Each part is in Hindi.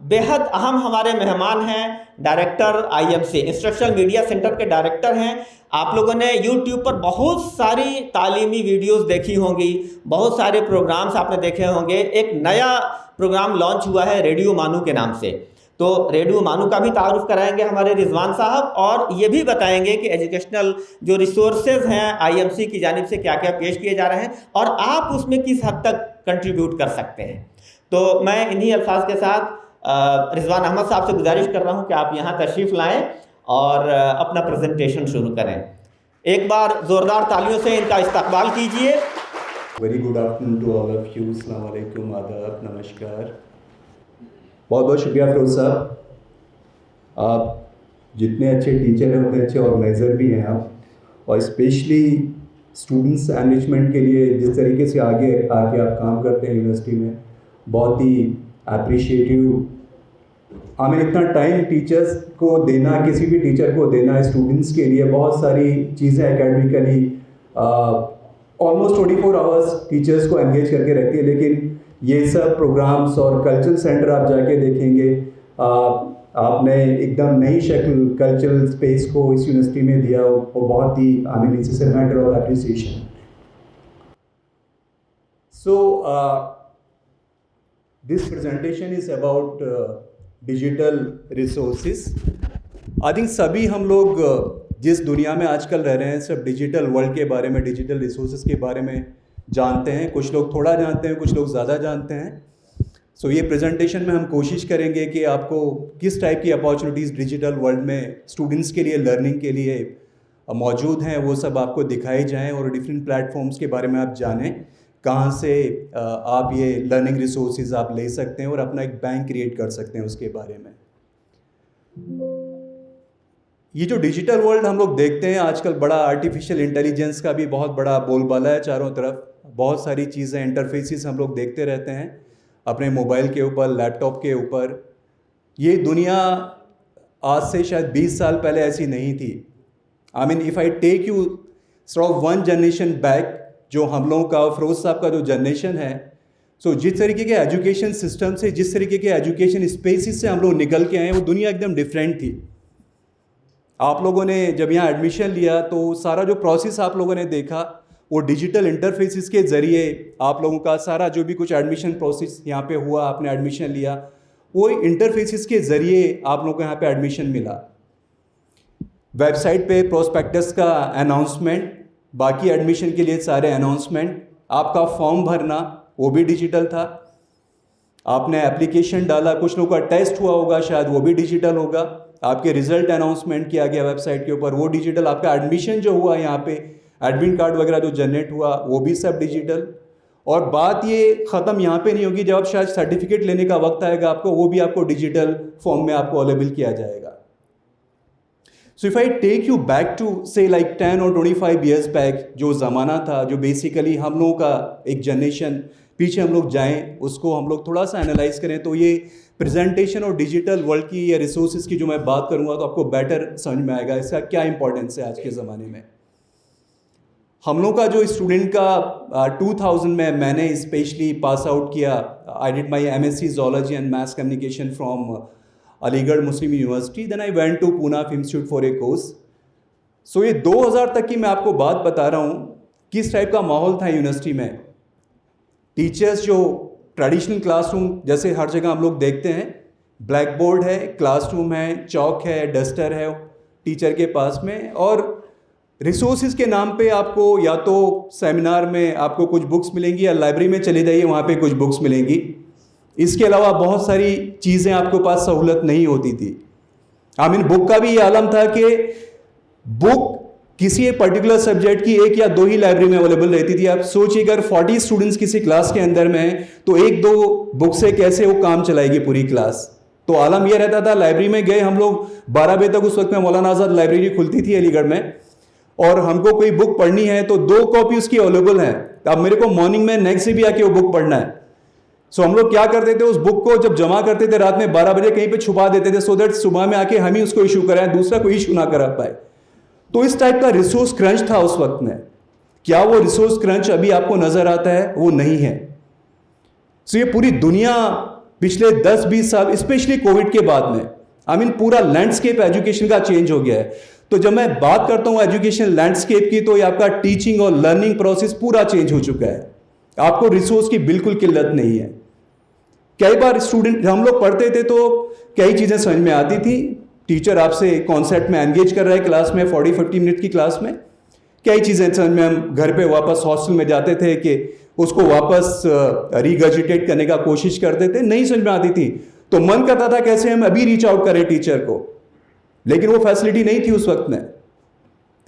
बेहद अहम हमारे मेहमान हैं, director IMC instructional media centre के डायरेक्टर हैं। आप लोगों ने यूट्यूब पर बहुत सारी तालीमी वीडियोस देखी होंगी, बहुत सारे प्रोग्राम्स आपने देखे होंगे। एक नया प्रोग्राम लॉन्च हुआ है रेडियो मानू के नाम से, तो रेडियो मानू का भी तारुफ कराएंगे हमारे रिजवान साहब, और ये भी बताएंगे कि एजुकेशनल जो रिसोर्सेज हैं आईएमसी की जानिब से क्या क्या पेश किए जा रहे हैं और आप उसमें किस हद तक कंट्रीब्यूट कर सकते हैं। तो मैं इन्हीं अल्फाज के साथ रिजवान अहमद साहब से गुजारिश कर रहा हूं कि आप यहां तशरीफ़ लाएं और अपना प्रेजेंटेशन शुरू करें। एक बार ज़ोरदार तालियों से इनका इस्तकबाल कीजिए। Very good afternoon to all of you. अस्सलाम वालेकुम, आदाब, नमस्कार। बहुत बहुत शुक्रिया फिरोज साहब, आप जितने अच्छे टीचर हैं उतने अच्छे ऑर्गेनाइज़र भी हैं आप, और स्पेशली स्टूडेंट्स एनरिचमेंट के लिए जिस तरीके से आगे आके आप काम करते हैं यूनिवर्सिटी में, बहुत ही अप्रिशिएटिव। हमें इतना टाइम टीचर्स को देना, किसी भी टीचर को देना स्टूडेंट्स के लिए, बहुत सारी चीज़ें एकेडमिकली ऑलमोस्ट 24 आवर्स टीचर्स को एंगेज करके रखती है, लेकिन ये सब प्रोग्राम्स और कल्चरल सेंटर आप जाके देखेंगे, आपने एकदम नई शक्ल कल्चरल स्पेस को इस यूनिवर्सिटी में दिया, वो बहुत ही I mean it's a matter of appreciation. So this presentation is about digital resources. I think सभी हम लोग जिस दुनिया में आजकल रह रहे हैं सब डिजिटल वर्ल्ड के बारे में, डिजिटल रिसोर्सेज के बारे में जानते हैं। कुछ लोग थोड़ा जानते हैं, कुछ लोग ज़्यादा जानते हैं। सो ये प्रेजेंटेशन में हम कोशिश करेंगे कि आपको किस टाइप की अपॉर्चुनिटीज़ डिजिटल वर्ल्ड में स्टूडेंट्स के लिए, लर्निंग के लिए मौजूद हैं, वो सब आपको दिखाई जाएँ और डिफरेंट प्लेटफॉर्म्स के बारे में आप जानें, कहाँ से आप ये लर्निंग रिसोर्सेज आप ले सकते हैं और अपना एक बैंक क्रिएट कर सकते हैं उसके बारे में। ये जो डिजिटल वर्ल्ड हम लोग देखते हैं आजकल, बड़ा आर्टिफिशियल इंटेलिजेंस का भी बहुत बड़ा बोलबाला है चारों तरफ। बहुत सारी चीज़ें, इंटरफेसेस हम लोग देखते रहते हैं अपने मोबाइल के ऊपर, लैपटॉप के ऊपर। ये दुनिया आज से शायद 20 साल पहले ऐसी नहीं थी। I mean if I take you sort of one generation back, जो हम लोगों का, फिरोज साहब का जो जनरेशन है, सो जिस तरीके के एजुकेशन सिस्टम से, जिस तरीके के एजुकेशन स्पेसिस से हम लोग निकल के आए, वो दुनिया एकदम डिफरेंट थी। आप लोगों ने जब यहाँ एडमिशन लिया तो सारा जो प्रोसेस आप लोगों ने देखा, वो डिजिटल इंटरफेसिस के ज़रिए आप लोगों का सारा जो भी कुछ एडमिशन प्रोसेस यहाँ पे हुआ, आपने एडमिशन लिया, वो इंटरफेसिस के ज़रिए आप लोगों को यहाँ पे एडमिशन मिला। वेबसाइट पे प्रोस्पेक्टस का अनाउंसमेंट, बाकी एडमिशन के लिए सारे अनाउंसमेंट, आपका फॉर्म भरना वो भी डिजिटल था, आपने एप्लीकेशन डाला, कुछ लोगों का टेस्ट हुआ होगा शायद, वो भी डिजिटल होगा, आपके रिजल्ट अनाउंसमेंट किया गया वेबसाइट के ऊपर, वो डिजिटल, आपका एडमिशन जो हुआ यहाँ पे, एडमिट कार्ड वगैरह जो जनरेट हुआ, वो भी सब डिजिटल। और बात ये ख़त्म यहाँ पे नहीं होगी, जब शायद सर्टिफिकेट लेने का वक्त आएगा आपको, वो भी आपको डिजिटल फॉर्म में आपको अवेलेबल किया जाएगा। So if I take you back to से लाइक 10 और 25 ईयर्स बैक, जो ज़माना था, जो बेसिकली हम लोगों का एक जनरेशन पीछे हम लोग जाएं, उसको हम लोग थोड़ा सा एनालाइज करें, तो ये प्रेजेंटेशन और डिजिटल वर्ल्ड की या रिसोर्सेज की जो मैं बात करूंगा तो आपको बेटर समझ में आएगा इसका क्या इंपॉर्टेंस है आज के ज़माने में। हम लोग का जो स्टूडेंट का 2000 में मैंने स्पेशली पास आउट किया, I did my MSc zoology and mass communication from Aligarh Muslim University, then I went to Poona film institute for a course. So ये 2000 तक की मैं आपको बात बता रहा हूँ, किस टाइप का माहौल था यूनिवर्सिटी में। टीचर्स जो ट्रेडिशनल क्लासरूम जैसे हर जगह हम लोग देखते हैं, ब्लैक बोर्ड है, क्लासरूम है, चौक है, डस्टर है टीचर के पास में, और रिसोर्सेज के नाम पे आपको या तो सेमिनार में आपको कुछ बुक्स मिलेंगी या लाइब्रेरी में चले जाइए, वहाँ पे कुछ बुक्स मिलेंगी। इसके अलावा बहुत सारी चीज़ें आपके पास सहूलत नहीं होती थी। आई मीन बुक का भी ये आलम था कि बुक किसी एक पर्टिकुलर सब्जेक्ट की 1 या 2 ही लाइब्रेरी में अवेलेबल रहती थी। आप सोचिए अगर 40 स्टूडेंट्स किसी क्लास के अंदर में हैं तो 1-2 बुक से कैसे वो काम चलाएगी पूरी क्लास। तो आलम यह रहता था, लाइब्रेरी में गए हम लोग 12 बजे तक, उस वक्त में मौलाना आज़ाद लाइब्रेरी खुलती थी अलीगढ़ में, और हमको कोई बुक पढ़नी है तो 2 कॉपी उसकी अवेलेबल है। अब मेरे को मॉर्निंग में नेक्स्ट से भी आके वो बुक पढ़ना है। सो हम लोग क्या करते थे, उस बुक को जब जमा करते थे रात में 12 बजे कहीं पे छुपा देते थे, सो दैट सुबह में आके हम ही उसको इशू कराएं, दूसरा कोई इशू ना करा पाए। तो इस टाइप का रिसोर्स क्रंच था उस वक्त में। क्या वो रिसोर्स क्रंच अभी आपको नजर आता है? वो नहीं है। सो ये पूरी दुनिया पिछले 10-20 साल, स्पेशली कोविड के बाद में, आई मीन पूरा लैंडस्केप एजुकेशन का चेंज हो गया है। तो जब मैं बात करता हूं एजुकेशन लैंडस्केप की, तो ये आपका टीचिंग और लर्निंग प्रोसेस पूरा चेंज हो चुका है। आपको रिसोर्स की बिल्कुल किल्लत नहीं है। कई बार स्टूडेंट, हम लोग पढ़ते थे तो कई चीजें समझ में आती थी, टीचर आपसे कॉन्सेप्ट में एंगेज कर रहा है क्लास में, 40-50 मिनट की क्लास में, कई चीजें समझ में, हम घर पे वापस हॉस्टल में जाते थे कि उसको वापस रिगर्जिटेट करने का कोशिश करते थे, नहीं समझ में आती थी, तो मन करता था कैसे हम अभी रीच आउट करें टीचर को, लेकिन वो फैसिलिटी नहीं थी उस वक्त में।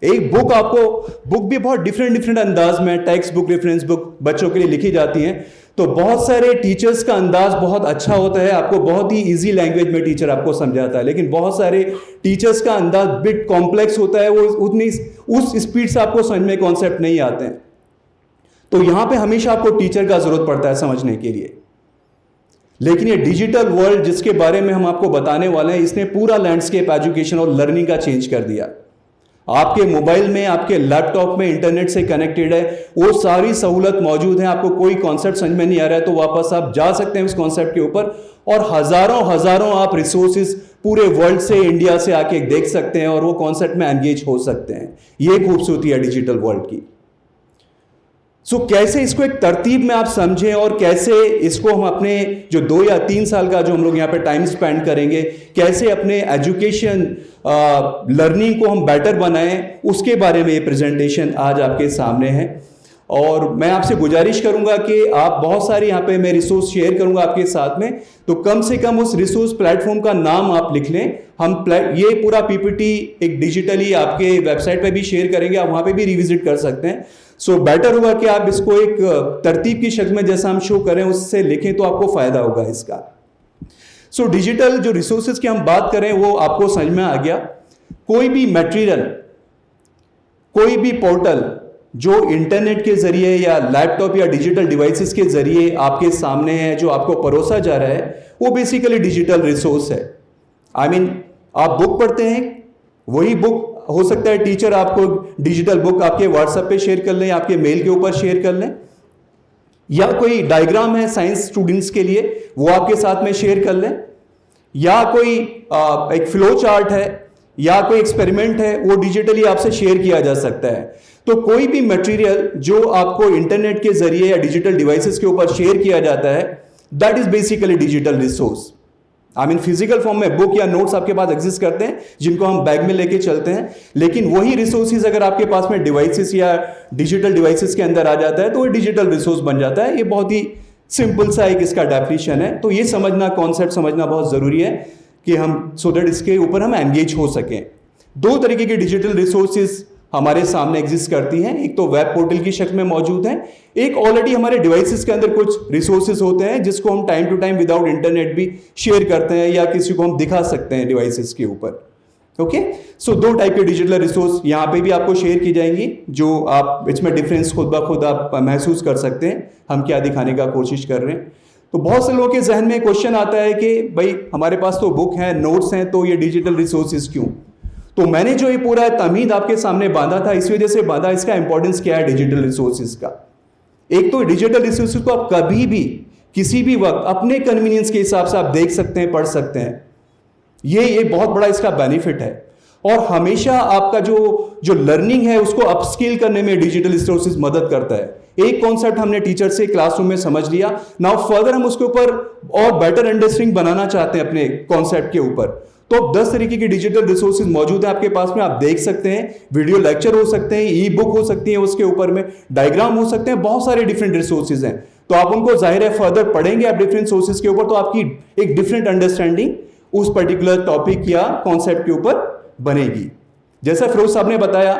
एक बुक, आपको बुक भी बहुत डिफरेंट अंदाज में, टेक्स्ट बुक, रेफरेंस बुक बच्चों के लिए लिखी जाती हैं, तो बहुत सारे टीचर्स का अंदाज बहुत अच्छा होता है, आपको बहुत ही इजी लैंग्वेज में टीचर आपको समझाता है, लेकिन बहुत सारे टीचर्स का अंदाज बिट कॉम्प्लेक्स होता है, वो उतनी उस स्पीड से आपको समझ में कॉन्सेप्ट नहीं आते हैं। तो यहां पे हमेशा आपको टीचर का जरूरत पड़ता है समझने के लिए। लेकिन ये डिजिटल वर्ल्ड जिसके बारे में हम आपको बताने वाले हैं, इसने पूरा लैंडस्केप एजुकेशन और लर्निंग का चेंज कर दिया। आपके मोबाइल में, आपके लैपटॉप में इंटरनेट से कनेक्टेड है, वो सारी सहूलत मौजूद है। आपको कोई कॉन्सेप्ट समझ में नहीं आ रहा है तो वापस आप जा सकते हैं उस कॉन्सेप्ट के ऊपर, और हजारों आप रिसोर्सेज पूरे वर्ल्ड से, इंडिया से आके देख सकते हैं और वो कॉन्सेप्ट में एंगेज हो सकते हैं। ये खूबसूरती है डिजिटल वर्ल्ड की। कैसे इसको एक तरतीब में आप समझें और कैसे इसको हम अपने जो 2 या 3 साल का जो हम लोग यहाँ पे टाइम स्पेंड करेंगे, कैसे अपने एजुकेशन लर्निंग को हम बेटर बनाएं, उसके बारे में ये प्रेजेंटेशन आज आपके सामने है। और मैं आपसे गुजारिश करूंगा कि आप बहुत सारे यहाँ पे मैं रिसोर्स शेयर करूंगा आपके साथ में, तो कम से कम उस रिसोर्स प्लेटफॉर्म का नाम आप लिख लें। हम ये पूरा पीपीटी एक डिजिटली आपके वेबसाइट पे भी शेयर करेंगे, आप वहां पे भी रिविजिट कर सकते हैं। बेटर होगा कि आप इसको एक तरतीब की शक्ल में जैसा हम शो करें उससे लिखें, तो आपको फायदा होगा इसका। डिजिटल जो रिसोर्सेज की हम बात करें वो आपको समझ में आ गया। कोई भी मटेरियल, कोई भी पोर्टल जो इंटरनेट के जरिए या लैपटॉप या डिजिटल डिवाइसेस के जरिए आपके सामने है, जो आपको परोसा जा रहा है, वो बेसिकली डिजिटल रिसोर्स है। आई मीन आप बुक पढ़ते हैं, वही बुक हो सकता है टीचर आपको डिजिटल बुक आपके व्हाट्सएप पे शेयर कर लें, आपके मेल के ऊपर शेयर कर लें, या कोई डायग्राम है साइंस स्टूडेंट्स के लिए वो आपके साथ में शेयर कर लें, या कोई एक फ्लो चार्ट है या कोई एक्सपेरिमेंट है, वो डिजिटली आपसे शेयर किया जा सकता है। तो कोई भी मटेरियल जो आपको इंटरनेट के जरिए या डिजिटल डिवाइसेस के ऊपर शेयर किया जाता है, that is basically digital resource. I mean physical form में बुक या नोट्स आपके पास एग्जिस्ट करते हैं जिनको हम बैग में लेके चलते हैं, लेकिन वही रिसोर्सेज अगर आपके पास में डिवाइसेस या डिजिटल डिवाइसेस के अंदर आ जाता है तो वो डिजिटल रिसोर्स बन जाता है। ये बहुत ही सिंपल सा एक इसका डेफिनेशन है। तो ये समझना, कॉन्सेप्ट समझना बहुत जरूरी है कि हम सो दैट इसके ऊपर हम एंगेज हो सकें। 2 तरीके के डिजिटल रिसोर्सेज हमारे सामने एग्जिस्ट करती हैं। एक तो वेब पोर्टल की शक्ल में मौजूद है, एक ऑलरेडी हमारे डिवाइसेस के अंदर कुछ रिसोर्सेज होते हैं जिसको हम time to time without internet भी शेयर करते हैं या किसी को हम दिखा सकते हैं डिवाइसेस के ऊपर। ओके, 2 टाइप के डिजिटल रिसोर्स यहाँ पे भी आपको शेयर की जाएंगी, जो आप इसमें डिफरेंस खुद ब खुद आप महसूस कर सकते हैं हम क्या दिखाने का कोशिश कर रहे हैं। तो बहुत से लोगों के जहन में क्वेश्चन आता है कि भाई हमारे पास तो बुक है, नोट्स हैं, तो ये डिजिटल रिसोर्सेज क्यों? तो मैंने जो ये पूरा तमीद आपके सामने बांधा था, इस वजह से बांधा। इसका इंपॉर्टेंस क्या है डिजिटल रिसोर्सेज का? एक तो डिजिटल रिसोर्सेज को आप कभी भी किसी भी वक्त अपने कन्वीनियंस के हिसाब से आप देख सकते हैं, पढ़ सकते हैं। ये बहुत बड़ा इसका बेनिफिट है। और हमेशा आपका जो लर्निंग है उसको अपस्किल करने में डिजिटल रिसोर्सेज मदद करता है। एक कॉन्सेप्ट हमने टीचर से क्लासरूम में समझ लिया, नाउ फर्दर हम उसके ऊपर और बेटर अंडरस्टैंडिंग बनाना चाहते हैं अपने कॉन्सेप्ट के ऊपर, तो 10 तरीके की डिजिटल रिसोर्सेज मौजूद है आपके पास में, आप देख सकते हैं। वीडियो लेक्चर हो सकते हैं, ई बुक हो सकती है, उसके ऊपर में डायग्राम हो सकते हैं, बहुत सारे डिफरेंट रिसोर्सेज हैं। तो आप उनको जाहिर है फर्दर पढ़ेंगे आप डिफरेंट सोर्सेज के ऊपर, तो आपकी एक डिफरेंट अंडरस्टैंडिंग उस पर्टिकुलर टॉपिक या कॉन्सेप्ट के ऊपर बनेगी। जैसा फिरोज साहब ने बताया,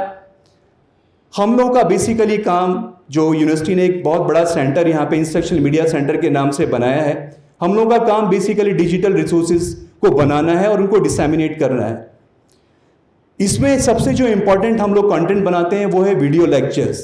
हम लोगों का बेसिकली काम, जो यूनिवर्सिटी ने एक बहुत बड़ा सेंटर यहाँ पे इंस्ट्रक्शनल मीडिया सेंटर के नाम से बनाया है, हम लोगों का काम बेसिकली डिजिटल रिसोर्सेज को बनाना है और उनको डिसैमिनेट करना है। इसमें सबसे जो इंपॉर्टेंट हम लोग कंटेंट बनाते हैं वो है वीडियो लेक्चर्स।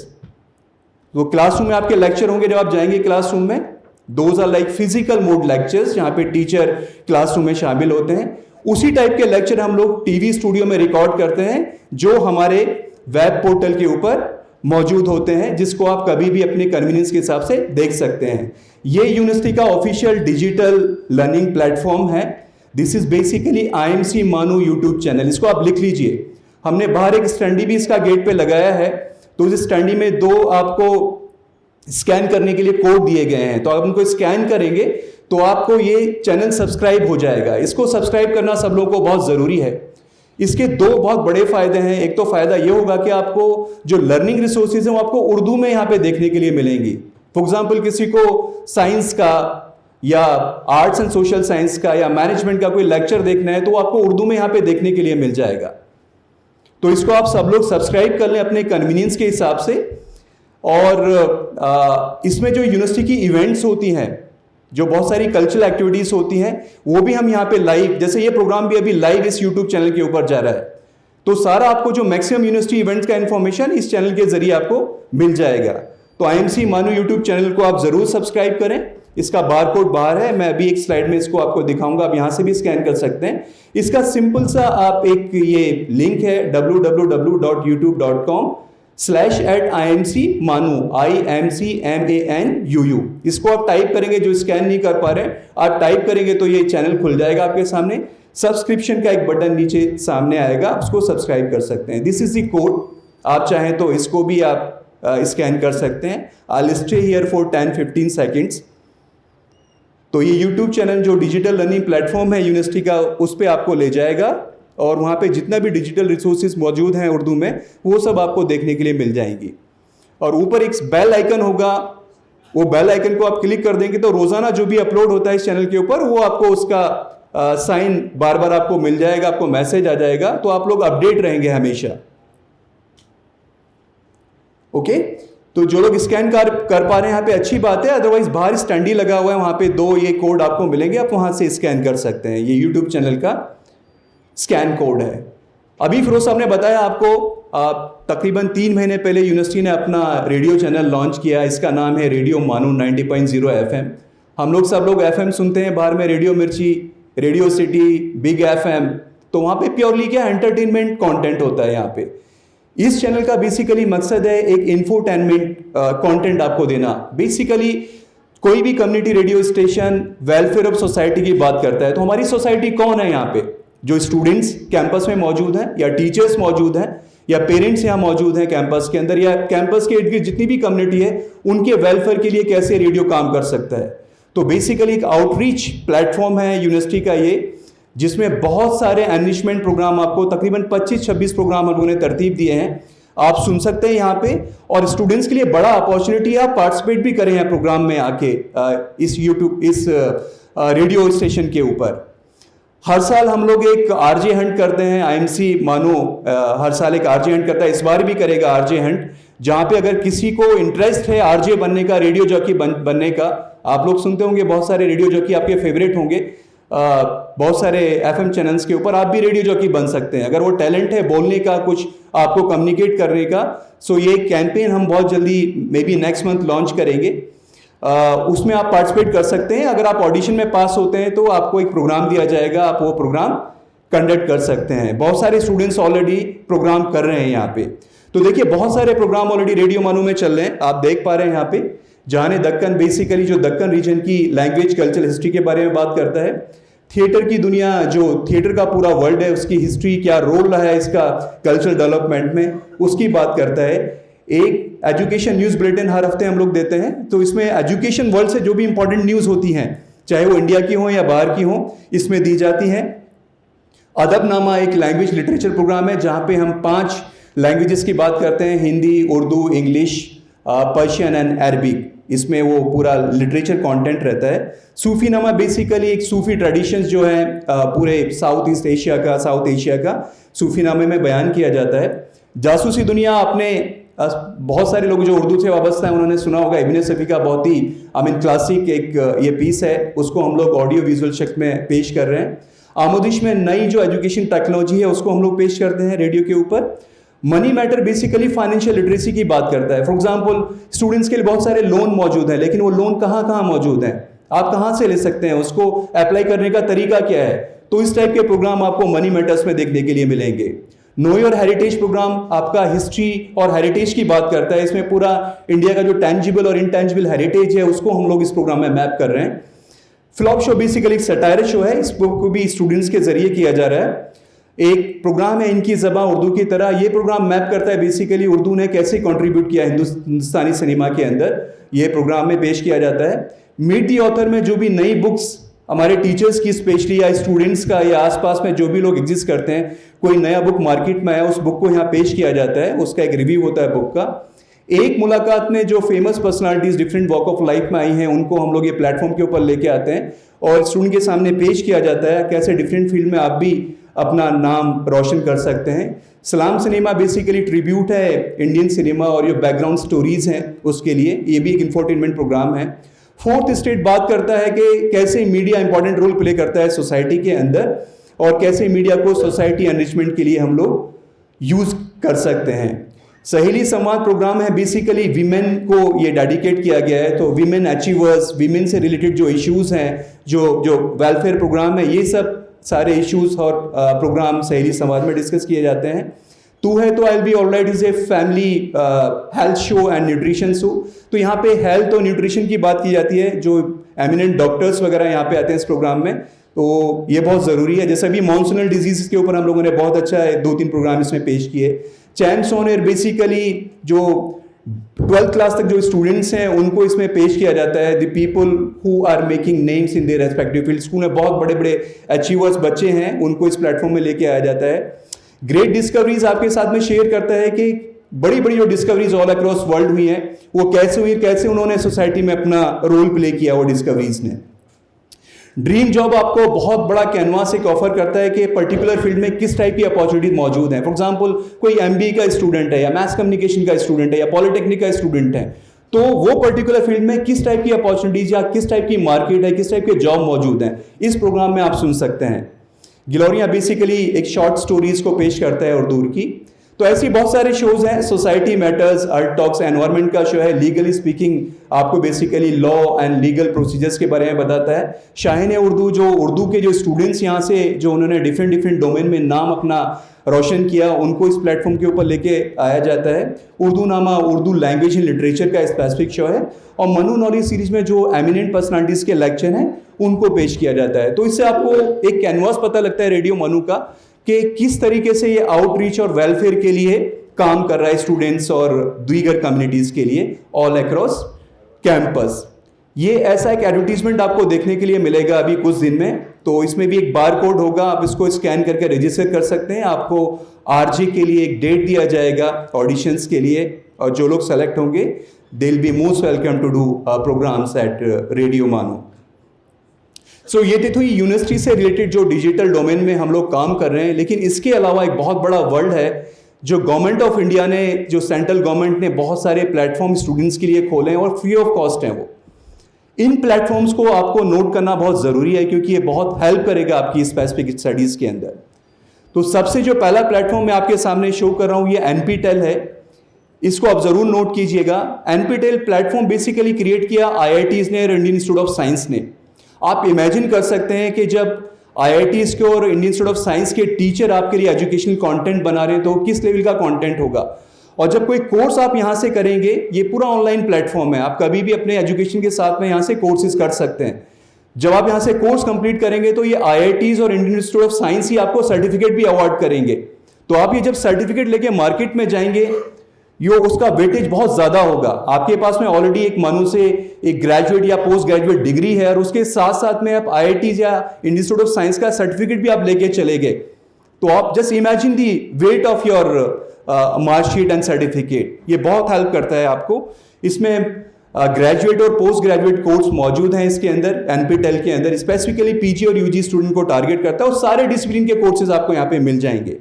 तो क्लासरूम में आपके लेक्चर होंगे जब आप जाएंगे क्लासरूम में, those are like physical mode lectures, जहां पे टीचर क्लासरूम में शामिल होते हैं। उसी टाइप के लेक्चर हम लोग टीवी स्टूडियो में रिकॉर्ड करते हैं, जो हमारे वेब पोर्टल के ऊपर मौजूद होते हैं, जिसको आप कभी भी अपने कन्वीनियंस के हिसाब से देख सकते हैं। ये यूनिवर्सिटी का ऑफिशियल डिजिटल लर्निंग प्लेटफॉर्म है। दिस इज बेसिकली IMC मानू यूट्यूब चैनल, इसको आप लिख लीजिए। हमने बाहर एक स्टैंडी भी इसका गेट पे लगाया है, तो इस स्टैंडी में 2 आपको स्कैन करने के लिए कोड दिए गए हैं, तो आप उनको स्कैन करेंगे तो आपको ये चैनल सब्सक्राइब हो जाएगा। इसको सब्सक्राइब करना सब लोगों को बहुत ज़रूरी है। इसके 2 बहुत बड़े फायदे हैं। एक तो फायदा ये होगा कि आपको जो लर्निंग रिसोर्सेज हैं वो आपको उर्दू में यहाँ पे देखने के लिए मिलेंगी। फॉर एग्जाम्पल किसी को साइंस का या आर्ट्स एंड सोशल साइंस का या मैनेजमेंट का कोई लेक्चर देखना है तो आपको उर्दू में यहाँ पे देखने के लिए मिल जाएगा। तो इसको आप सब लोग सब्सक्राइब कर लें अपने कन्वीनियंस के हिसाब से। और इसमें जो यूनिवर्सिटी की इवेंट्स होती हैं, जो बहुत सारी कल्चरल एक्टिविटीज होती हैं, वो भी हम यहाँ पे लाइव, जैसे ये प्रोग्राम भी अभी लाइव इस यूट्यूब चैनल के ऊपर जा रहा है, तो सारा आपको जो मैक्सिमम यूनिवर्सिटी इवेंट्स का इंफॉर्मेशन इस चैनल के जरिए आपको मिल जाएगा। तो IMC मानू यूट्यूब चैनल को आप जरूर सब्सक्राइब करें। इसका बारकोड बाहर है, मैं अभी एक स्लाइड में इसको आपको दिखाऊंगा, आप यहाँ से भी स्कैन कर सकते हैं। इसका सिंपल सा आप एक ये लिंक है www.youtube.com/IMC मानू IMCMANUU, इसको आप टाइप करेंगे। जो स्कैन नहीं कर पा रहे हैं आप टाइप करेंगे तो ये चैनल खुल जाएगा आपके सामने। सब्सक्रिप्शन का एक बटन नीचे सामने आएगा, उसको सब्सक्राइब कर सकते हैं। दिस इज द कोड, आप चाहें तो इसको भी आप स्कैन कर सकते हैं। I'll stay here for 10-15 seconds। तो ये YouTube चैनल जो डिजिटल लर्निंग प्लेटफॉर्म है यूनिवर्सिटी का, उस पर आपको ले जाएगा और वहाँ पे जितना भी डिजिटल रिसोर्सेज मौजूद हैं उर्दू में, वो सब आपको देखने के लिए मिल जाएंगी। और ऊपर एक बेल आइकन होगा, वो बेल आइकन को आप क्लिक कर देंगे तो रोजाना जो भी अपलोड होता है इस चैनल के ऊपर, वो आपको उसका साइन बार बार आपको मिल जाएगा, आपको मैसेज आ जाएगा, तो आप लोग अपडेट रहेंगे हमेशा। ओके, तो जो लोग स्कैन कर पा रहे हैं यहाँ पे अच्छी बात है, अदरवाइज बाहर स्टैंडी लगा हुआ है, वहाँ पे 2 ये कोड आपको मिलेंगे, आप वहाँ से स्कैन कर सकते हैं। ये यूट्यूब चैनल का स्कैन कोड है। अभी फिरोज साहब ने बताया आपको, तकरीबन 3 महीने पहले यूनिवर्सिटी ने अपना रेडियो चैनल लॉन्च किया, इसका नाम है रेडियो मानू 90.0 FM। हम लोग सब लोग FM सुनते हैं बाहर में, रेडियो मिर्ची, रेडियो सिटी, बिग FM, तो वहाँ पे प्योरली क्या एंटरटेनमेंट कंटेंट होता है। यहाँ पे इस चैनल का बेसिकली मकसद है एक इंफोटेनमेंट कंटेंट आपको देना। बेसिकली कोई भी community radio station welfare of society की बात करता है, तो हमारी सोसाइटी कौन है यहाँ पे? जो स्टूडेंट्स कैंपस में मौजूद हैं, या टीचर्स मौजूद हैं, या पेरेंट्स यहाँ मौजूद हैं कैंपस के अंदर, या कैंपस के इर्द गिर्द जितनी भी कम्युनिटी है, उनके वेलफेयर के लिए कैसे रेडियो काम कर सकता है। तो बेसिकली एक आउटरीच प्लेटफॉर्म है यूनिवर्सिटी का ये, जिसमें बहुत सारे एनरिचमेंट प्रोग्राम, आपको तकरीबन 25-26 प्रोग्राम हम लोगों ने तरतीब दिए हैं, आप सुन सकते हैं यहाँ पे। और स्टूडेंट्स के लिए बड़ा अपॉर्चुनिटी है, आप पार्टिसिपेट भी करें यहाँ प्रोग्राम में आके इस यूट्यूब, इस रेडियो स्टेशन के ऊपर। हर साल हम लोग एक RJ हंट करते हैं, IMC मानो हर साल एक RJ हंट करता है, इस बार भी करेगा RJ हंट, जहाँ पे अगर किसी को इंटरेस्ट है RJ बनने का, रेडियो जॉकी बनने का, आप लोग सुनते होंगे बहुत सारे रेडियो जॉकी आपके फेवरेट होंगे बहुत सारे FM चैनल्स के ऊपर, आप भी रेडियो जॉकी बन सकते हैं अगर वो टैलेंट है बोलने का, कुछ आपको कम्युनिकेट करने का। सो ये कैंपेन हम बहुत जल्दी may be next month launch करेंगे, उसमें आप पार्टिसिपेट कर सकते हैं। अगर आप ऑडिशन में पास होते हैं तो आपको एक प्रोग्राम दिया जाएगा, आप वो प्रोग्राम कंडक्ट कर सकते हैं। बहुत सारे स्टूडेंट्स ऑलरेडी प्रोग्राम कर रहे हैं यहाँ पे। तो देखिए बहुत सारे प्रोग्राम ऑलरेडी रेडियो मानू में चल रहे हैं, आप देख पा रहे हैं यहाँ पे। जहाने दक्कन, बेसिकली जो दक्कन रीजन की लैंग्वेज कल्चर हिस्ट्री के बारे में बात करता है, थिएटर की दुनिया, जो थिएटर का पूरा वर्ल्ड है, उसकी हिस्ट्री, क्या रोल रहा है इसका कल्चरल डेवलपमेंट में, उसकी बात करता है। एक एजुकेशन न्यूज़ बुलेटिन हर हफ्ते हम लोग देते हैं, तो इसमें एजुकेशन वर्ल्ड से जो भी इंपॉर्टेंट न्यूज़ होती हैं, चाहे वो इंडिया की हो या बाहर की हो, इसमें दी जाती हैं। अदबनामा एक लैंग्वेज लिटरेचर प्रोग्राम है, जहाँ पे हम 5 लैंग्वेजेस की बात करते हैं, Hindi, Urdu, English, Persian and Arabic. इसमें वो पूरा लिटरेचर कंटेंट रहता है। सूफीनामा बेसिकली एक सूफी ट्रेडिशंस जो है पूरे साउथ एशिया का सूफीनामे में बयान किया जाता है। जासूसी दुनिया, आपने बहुत सारे लोग जो उर्दू से वाबस्ता हैं उन्होंने सुना होगा, इब्न सफ़ी का बहुत ही क्लासिक एक ये पीस है, उसको हम लोग ऑडियो विजुअल शक्ल में पेश कर रहे हैं। आमोदिश में नई जो एजुकेशन टेक्नोलॉजी है उसको हम लोग पेश करते हैं रेडियो के ऊपर। Money matter basically financial literacy की बात करता है। फॉर एग्जांपल स्टूडेंट्स के लिए बहुत सारे लोन मौजूद हैं, लेकिन वो लोन कहाँ मौजूद हैं, आप कहाँ से ले सकते हैं, उसको अप्लाई करने का तरीका क्या है, तो इस टाइप के प्रोग्राम आपको मनी मैटर्स में देखने के लिए मिलेंगे। नो योर हेरिटेज प्रोग्राम आपका हिस्ट्री और हेरिटेज की बात करता है। इसमें पूरा इंडिया का जो टेंजिबल और इनटेंजिबल हेरिटेज है उसको हम लोग इस प्रोग्राम में मैप कर रहे हैं। फ्लॉप शो बेसिकली एक सटायर शो है, इस को भी स्टूडेंट्स के जरिए किया जा रहा है। एक प्रोग्राम है इनकी ज़बान उर्दू की तरह, ये प्रोग्राम मैप करता है बेसिकली उर्दू ने कैसे कंट्रीब्यूट किया हिंदुस्तानी सिनेमा के अंदर, ये प्रोग्राम में पेश किया जाता है। मीट दी ऑथर में जो भी नई बुक्स हमारे टीचर्स की स्पेशली या स्टूडेंट्स का या आसपास में जो भी लोग एग्जिस्ट करते हैं, कोई नया बुक मार्केट में आया उस बुक को यहाँ पेश किया जाता है, उसका एक रिव्यू होता है बुक का। एक मुलाकात में जो famous personalities different walk of life में आई हैं उनको हम लोग ये प्लेटफॉर्म के ऊपर लेके आते हैं और स्टूडेंट के सामने पेश किया जाता है कैसे डिफरेंट फील्ड में आप भी अपना नाम रोशन कर सकते हैं। सलाम सिनेमा बेसिकली ट्रिब्यूट है इंडियन सिनेमा और जो बैकग्राउंड स्टोरीज हैं उसके लिए, ये भी एक इंफोटेनमेंट प्रोग्राम है। फोर्थ स्टेट बात करता है कि कैसे मीडिया इंपॉर्टेंट रोल प्ले करता है सोसाइटी के अंदर और कैसे मीडिया को सोसाइटी एनरिचमेंट के लिए हम लोग यूज कर सकते हैं। सहेली संवाद प्रोग्राम है, बेसिकली वीमेन को ये डेडिकेट किया गया है, तो वीमेन अचीवर्स, वीमेन से रिलेटेड जो इश्यूज हैं, जो वेलफेयर प्रोग्राम है, ये सब सारे इश्यूज और प्रोग्राम सहेली संवाद में डिस्कस किए जाते हैं। तू है तो I will be alright is a family health show and nutrition show, तो यहाँ पे हेल्थ और न्यूट्रिशन की बात की जाती है, जो एमिनेंट डॉक्टर्स वगैरह यहाँ पे आते हैं इस प्रोग्राम में, तो ये बहुत ज़रूरी है। जैसे अभी मॉन्सूनल डिजीज के ऊपर हम लोगों ने बहुत अच्छा 2-3 प्रोग्राम इसमें पेश किए। चैम्प्स ऑन एयर बेसिकली जो 12th क्लास तक जो स्टूडेंट्स हैं उनको इसमें पेश किया जाता है, the people who are making names in their respective field. School में बहुत बड़े बड़े अचीवर्स बच्चे हैं, उनको इस प्लेटफॉर्म में लेके आया जाता है। ग्रेट डिस्कवरीज आपके साथ में शेयर करता है कि बड़ी बड़ी जो डिस्कवरीज ऑल अक्रॉस वर्ल्ड हुई हैं वो कैसे हुई, कैसे उन्होंने सोसाइटी में अपना रोल प्ले किया वो डिस्कवरीज ने। ड्रीम जॉब आपको बहुत बड़ा कैनवास एक ऑफर करता है कि पर्टिकुलर फील्ड में किस टाइप की अपॉर्चुनिटीज मौजूद हैं। फॉर एग्जांपल कोई एमबीए का स्टूडेंट है या मैथ कम्युनिकेशन का स्टूडेंट है या पॉलिटेक्निक का स्टूडेंट है, तो वो पर्टिकुलर फील्ड में किस टाइप की अपॉर्चुनिटीज या किस टाइप की मार्केट है, किस टाइप के जॉब मौजूद हैं, इस प्रोग्राम में आप सुन सकते हैं। गिलोरिया बेसिकली एक शॉर्ट स्टोरीज को पेश करता है उर्दू की। तो ऐसी बहुत सारे शोज हैं, सोसाइटी मैटर्स, अर्ट टॉक्स, एनवायरनमेंट का शो है, लीगली स्पीकिंग आपको basically law and legal procedures के बारे में बताता है। शाहीन उर्दू, जो उर्दू के जो स्टूडेंट्स यहाँ से जो उन्होंने डिफरेंट डोमेन में नाम अपना रोशन किया, उनको इस प्लेटफॉर्म के ऊपर लेके आया जाता है। उर्दू नामा उर्दू लैंग्वेज एंड लिटरेचर का स्पेसिफिक शो है और मनु नॉलेज सीरीज में जो एमिनेंट पर्सनालिटीज के लेक्चर हैं उनको पेश किया जाता है। तो इससे आपको एक कैनवास पता लगता है रेडियो मनु का कि किस तरीके से ये आउटरीच और वेलफेयर के लिए काम कर रहा है स्टूडेंट्स और दीगर कम्युनिटीज के लिए ऑल अक्रॉस कैंपस। ये ऐसा एक एडवर्टीजमेंट आपको देखने के लिए मिलेगा अभी कुछ दिन में, तो इसमें भी एक बार कोड होगा, आप इसको स्कैन करके रजिस्टर कर सकते हैं। आपको आरजे के लिए एक डेट दिया जाएगा ऑडिशंस के लिए, और जो लोग सेलेक्ट होंगे they will be most welcome to do programs at radio MANUU. So ये थी यूनिवर्सिटी से रिलेटेड जो डिजिटल डोमेन में हम लोग काम कर रहे हैं, लेकिन इसके अलावा एक बहुत बड़ा वर्ल्ड है जो गवर्नमेंट ऑफ इंडिया ने, जो सेंट्रल गवर्नमेंट ने बहुत सारे प्लेटफॉर्म स्टूडेंट्स के लिए खोले हैं और फ्री ऑफ कॉस्ट हैं वो। इन प्लेटफॉर्म्स को आपको नोट करना बहुत ज़रूरी है क्योंकि ये बहुत हेल्प करेगा आपकी स्पेसिफिक स्टडीज़ के अंदर। तो सबसे जो पहला प्लेटफॉर्म मैं आपके सामने शो कर रहा हूँ ये NPTEL है, इसको आप ज़रूर नोट कीजिएगा। NPTEL प्लेटफॉर्म बेसिकली क्रिएट किया IITs ने और इंडियन इंस्टीट्यूट ऑफ साइंस ने। आप इमेजिन कर सकते हैं कि जब IITs के और इंडियन इंस्टीट्यूट ऑफ साइंस के टीचर आपके लिए एजुकेशनल कंटेंट बना रहे हैं तो किस लेवल का कंटेंट होगा। और जब कोई कोर्स आप यहां से करेंगे, ये पूरा ऑनलाइन प्लेटफॉर्म है, आप कभी भी अपने एजुकेशन के साथ में यहां से कोर्सेज कर सकते हैं। जब आप यहां से कोर्स कंप्लीट करेंगे तो ये IITs और इंडियन इंस्टीट्यूट ऑफ साइंस ही आपको सर्टिफिकेट भी अवार्ड करेंगे। तो आप ये जब सर्टिफिकेट लेके मार्केट में जाएंगे, यो उसका वेटेज बहुत ज़्यादा होगा। आपके पास में ऑलरेडी एक मनु से एक ग्रेजुएट या पोस्ट ग्रेजुएट डिग्री है और उसके साथ साथ में आप IITs या इंडियन इंस्टीट्यूट ऑफ साइंस का सर्टिफिकेट भी आप लेके चले गए, तो आप just imagine the weight of your marksheet and certificate. ये बहुत हेल्प करता है आपको। इसमें ग्रेजुएट और पोस्ट ग्रेजुएट कोर्स मौजूद हैं इसके अंदर, NPTEL के अंदर स्पेसिफिकली PG और UG स्टूडेंट को टारगेट करता है और सारे डिसिप्लिन के कोर्सेज आपको यहाँ पे मिल जाएंगे।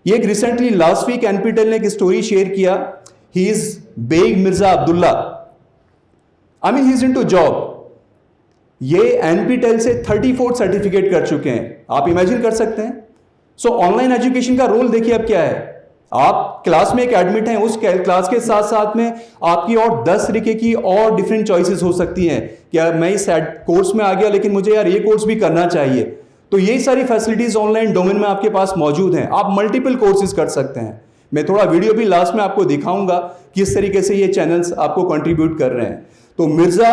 ये एक रिसेंटली लास्ट वीक NPTEL ने एक स्टोरी शेयर किया, he is Baig Mirza Abdullah, I mean he is into job. ये NPTEL से 34 सर्टिफिकेट कर चुके हैं, आप इमेजिन कर सकते हैं। सो ऑनलाइन एजुकेशन का रोल देखिए अब क्या है। आप क्लास में एक एडमिट हैं, उस क्लास के साथ साथ में आपकी और 10 तरीके की और डिफरेंट चॉइसेस हो सकती हैं। क्या मैं इस कोर्स में आ गया लेकिन मुझे यार ये कोर्स भी करना चाहिए, तो ये सारी फैसिलिटीज ऑनलाइन डोमेन में आपके पास मौजूद हैं। आप मल्टीपल कोर्सेज कर सकते हैं। मैं थोड़ा वीडियो भी लास्ट में आपको दिखाऊंगा किस तरीके से ये चैनल्स आपको कंट्रीब्यूट कर रहे हैं। तो मिर्जा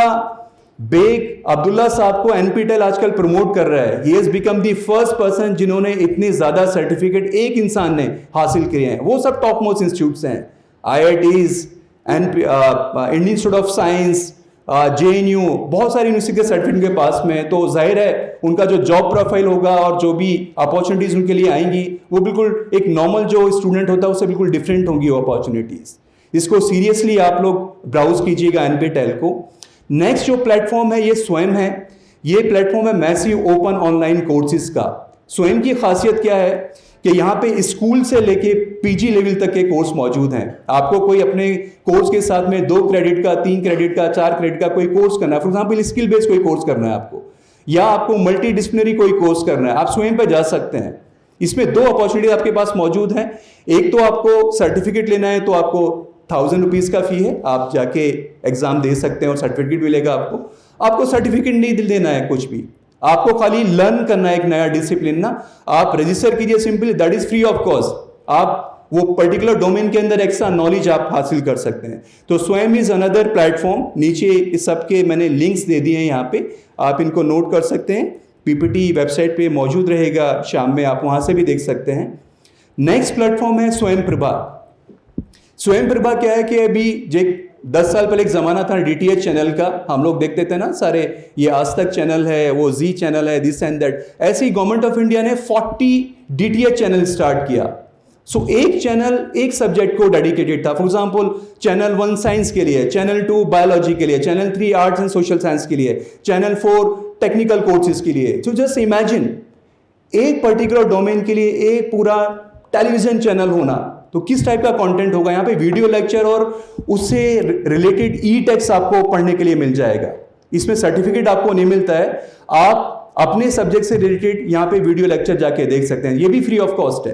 बेग अब्दुल्ला साहब को एनपीटेल आजकल प्रमोट कर रहा है। He has become the first person जिन्होंने इतने ज्यादा सर्टिफिकेट एक इंसान ने हासिल किए हैं। वो सब टॉप मोस्ट इंस्टीट्यूट्स हैं, IITs, Indian institute of science, JNU, बहुत सारी यूनिवर्सिटी के सर्टिफिकेट के पास में। तो जाहिर है उनका जो जॉब प्रोफाइल होगा और जो भी अपॉर्चुनिटीज उनके लिए आएंगी वो बिल्कुल एक नॉर्मल जो स्टूडेंट होता है उससे बिल्कुल डिफरेंट होंगी वो अपॉर्चुनिटीज। इसको सीरियसली आप लोग ब्राउज कीजिएगा एनपीटेल को। नेक्स्ट जो प्लेटफॉर्म है ये स्वयं है। ये प्लेटफॉर्म है मैसिव ओपन ऑनलाइन कोर्सेज का। स्वयं की खासियत क्या है कि यहाँ पे स्कूल से लेके PG लेवल तक के कोर्स मौजूद हैं। आपको कोई अपने कोर्स के साथ में 2 क्रेडिट का, 3 क्रेडिट का, 4 क्रेडिट का कोई कोर्स करना है, फॉर एग्जाम्पल स्किल बेस्ड कोई कोर्स करना है आपको, या आपको मल्टी डिसिप्लिनरी कोई कोर्स करना है, आप स्वयं पे जा सकते हैं। इसमें 2 अपॉर्चुनिटी आपके पास मौजूद हैं। एक तो आपको सर्टिफिकेट लेना है तो आपको 1000 रुपीज़ का फी है, आप जाके एग्जाम दे सकते हैं और सर्टिफिकेट मिलेगा आपको सर्टिफिकेट नहीं देना है कुछ भी, आपको खाली लर्न करना है एक नया डिसिप्लिन ना। आप रजिस्टर कीजिए simply, that is free of cost. आप वो पर्टिकुलर डोमेन के अंदर एक्स्ट्रा नॉलेज आप हासिल कर सकते हैं। तो स्वयं इज अनदर प्लेटफॉर्म। नीचे इस सबके मैंने लिंक्स दे दिए हैं यहाँ पे, आप इनको नोट कर सकते हैं। PPT वेबसाइट पे मौजूद रहेगा, शाम में आप वहाँ से भी देख सकते हैं। नेक्स्ट प्लेटफॉर्म है स्वयं प्रभा। स्वयं प्रभा क्या है कि अभी जो 10 साल पहले एक ज़माना था DTH चैनल का, हम लोग देखते थे ना सारे, ये आज तक चैनल है, वो जी चैनल है, दिस एंड दैट। ऐसे ही गवर्नमेंट ऑफ इंडिया ने 40 DTH चैनल स्टार्ट किया। सो एक चैनल एक सब्जेक्ट को डेडिकेटेड था। फॉर एग्जाम्पल चैनल 1 साइंस के लिए, चैनल 2 बायोलॉजी के लिए, channel 3 arts and social science के लिए, चैनल 4 टेक्निकल कोर्सेज के लिए। सो जस्ट इमेजिन एक पर्टिकुलर डोमेन के लिए एक पूरा टेलीविजन चैनल होना, तो किस टाइप का कंटेंट होगा। यहाँ पे वीडियो लेक्चर और उससे रिलेटेड ई-टेक्स्ट आपको पढ़ने के लिए मिल जाएगा। इसमें सर्टिफिकेट आपको नहीं मिलता है, आप अपने सब्जेक्ट से रिलेटेड यहाँ पे वीडियो लेक्चर जाके देख सकते हैं, ये भी फ्री ऑफ कॉस्ट है।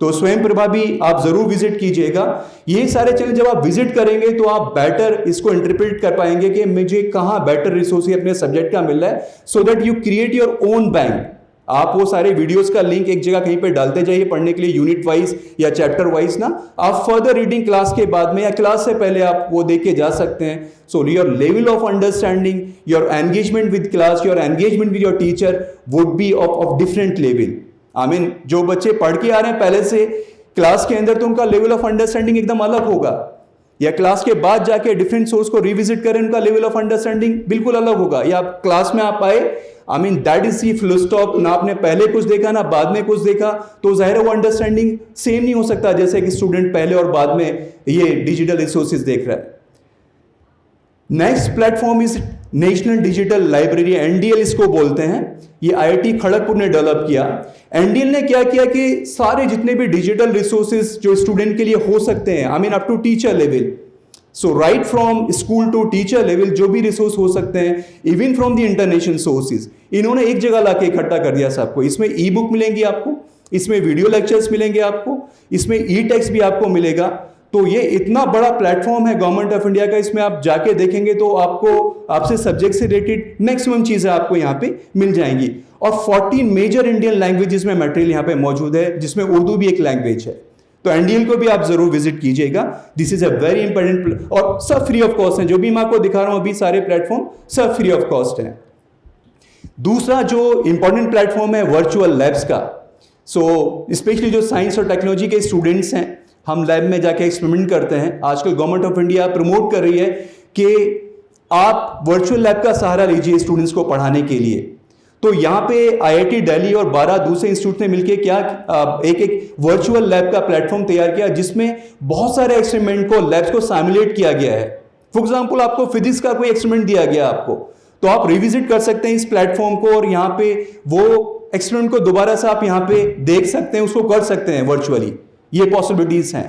तो स्वयं प्रभा भी आप जरूर विजिट कीजिएगा। ये सारे चैनल जब आप विजिट करेंगे तो आप बेटर इसको इंटरप्रेट कर पाएंगे कि मुझे कहाँ बेटर रिसोर्स अपने सब्जेक्ट का मिल रहा है, so that you create your own bank. आप वो सारे वीडियोस का लिंक एक जगह कहीं पे डालते जाइए पढ़ने के लिए, यूनिट वाइज या चैप्टर वाइज ना। आप फर्दर रीडिंग क्लास के बाद में या क्लास से पहले आप वो देख के जा सकते हैं। So your level of understanding, your engagement with class, your engagement with your teacher would be of different level. I mean जो बच्चे पढ़ के आ रहे हैं पहले से क्लास के अंदर, तो उनका लेवल ऑफ अंडरस्टैंडिंग एकदम अलग होगा, या क्लास के बाद जाके डिफरेंट सोर्स को रिविजिट करें, उनका लेवल ऑफ अंडरस्टैंडिंग बिल्कुल अलग होगा। या क्लास में आप आए, I mean that is the full stop, ना आपने पहले कुछ देखा ना बाद में कुछ देखा, तो जाहिर है वो अंडरस्टैंडिंग सेम नहीं हो सकता जैसे कि स्टूडेंट पहले और बाद में ये डिजिटल रिसोर्सेज देख रहा है। Next platform is national digital library, NDL इसको बोलते हैं। ये IIT खड़गपुर ने डेवलप किया। NDL ने क्या किया कि सारे जितने भी डिजिटल रिसोर्सेज जो स्टूडेंट के लिए हो सकते हैं, I mean up to teacher level, so right from school to teacher level जो भी रिसोर्स हो सकते हैं, even from the international sources, इन्होंने एक जगह लाके इकट्ठा कर दिया सबको। इसमें ई-बुक मिलेंगी आपको, इसमें वीडियो लेक्चर्स मिलेंगे आपको, इसमें ई-टेक्स्ट भी आपको मिलेगा। तो ये इतना बड़ा प्लेटफॉर्म है गवर्नमेंट ऑफ इंडिया का, इसमें आप जाके देखेंगे तो आपको आपसे सब्जेक्ट से रिलेटेड मैक्सिमम चीजें आपको यहाँ पे मिल जाएंगी। और 14 मेजर इंडियन लैंग्वेजेस में मटेरियल यहाँ पे मौजूद है, जिसमें उर्दू भी एक लैंग्वेज है। तो NDL को भी आप जरूर विजिट कीजिएगा। This is a very important, और सब फ्री ऑफ कॉस्ट है। जो भी मैं आपको दिखा रहा हूं अभी सारे प्लेटफॉर्म सब फ्री ऑफ कॉस्ट है। दूसरा जो इंपॉर्टेंट प्लेटफॉर्म है वर्चुअल लैब्स का। सो स्पेशली जो साइंस और टेक्नोलॉजी के स्टूडेंट्स हैं, हम लैब में जाके एक्सपेरिमेंट करते हैं। आजकल गवर्नमेंट ऑफ इंडिया प्रमोट कर रही है कि आप वर्चुअल लैब का सहारा लीजिए स्टूडेंट्स को पढ़ाने के लिए। तो यहाँ पे IIT दिल्ली और 12 दूसरे इंस्टीट्यूट ने मिलकर क्या एक वर्चुअल लैब का प्लेटफॉर्म तैयार किया, जिसमें बहुत सारे एक्सपेरिमेंट को, लैब्स को सिमुलेट किया गया है। फॉर एग्जाम्पल आपको फिजिक्स का कोई एक्सपेरिमेंट दिया गया आपको, तो आप रिविजिट कर सकते हैं इस प्लेटफॉर्म को, और यहाँ पे वो एक्सपेरिमेंट को दोबारा से आप यहाँ पे देख सकते हैं, उसको कर सकते हैं वर्चुअली। ये पॉसिबिलिटीज हैं।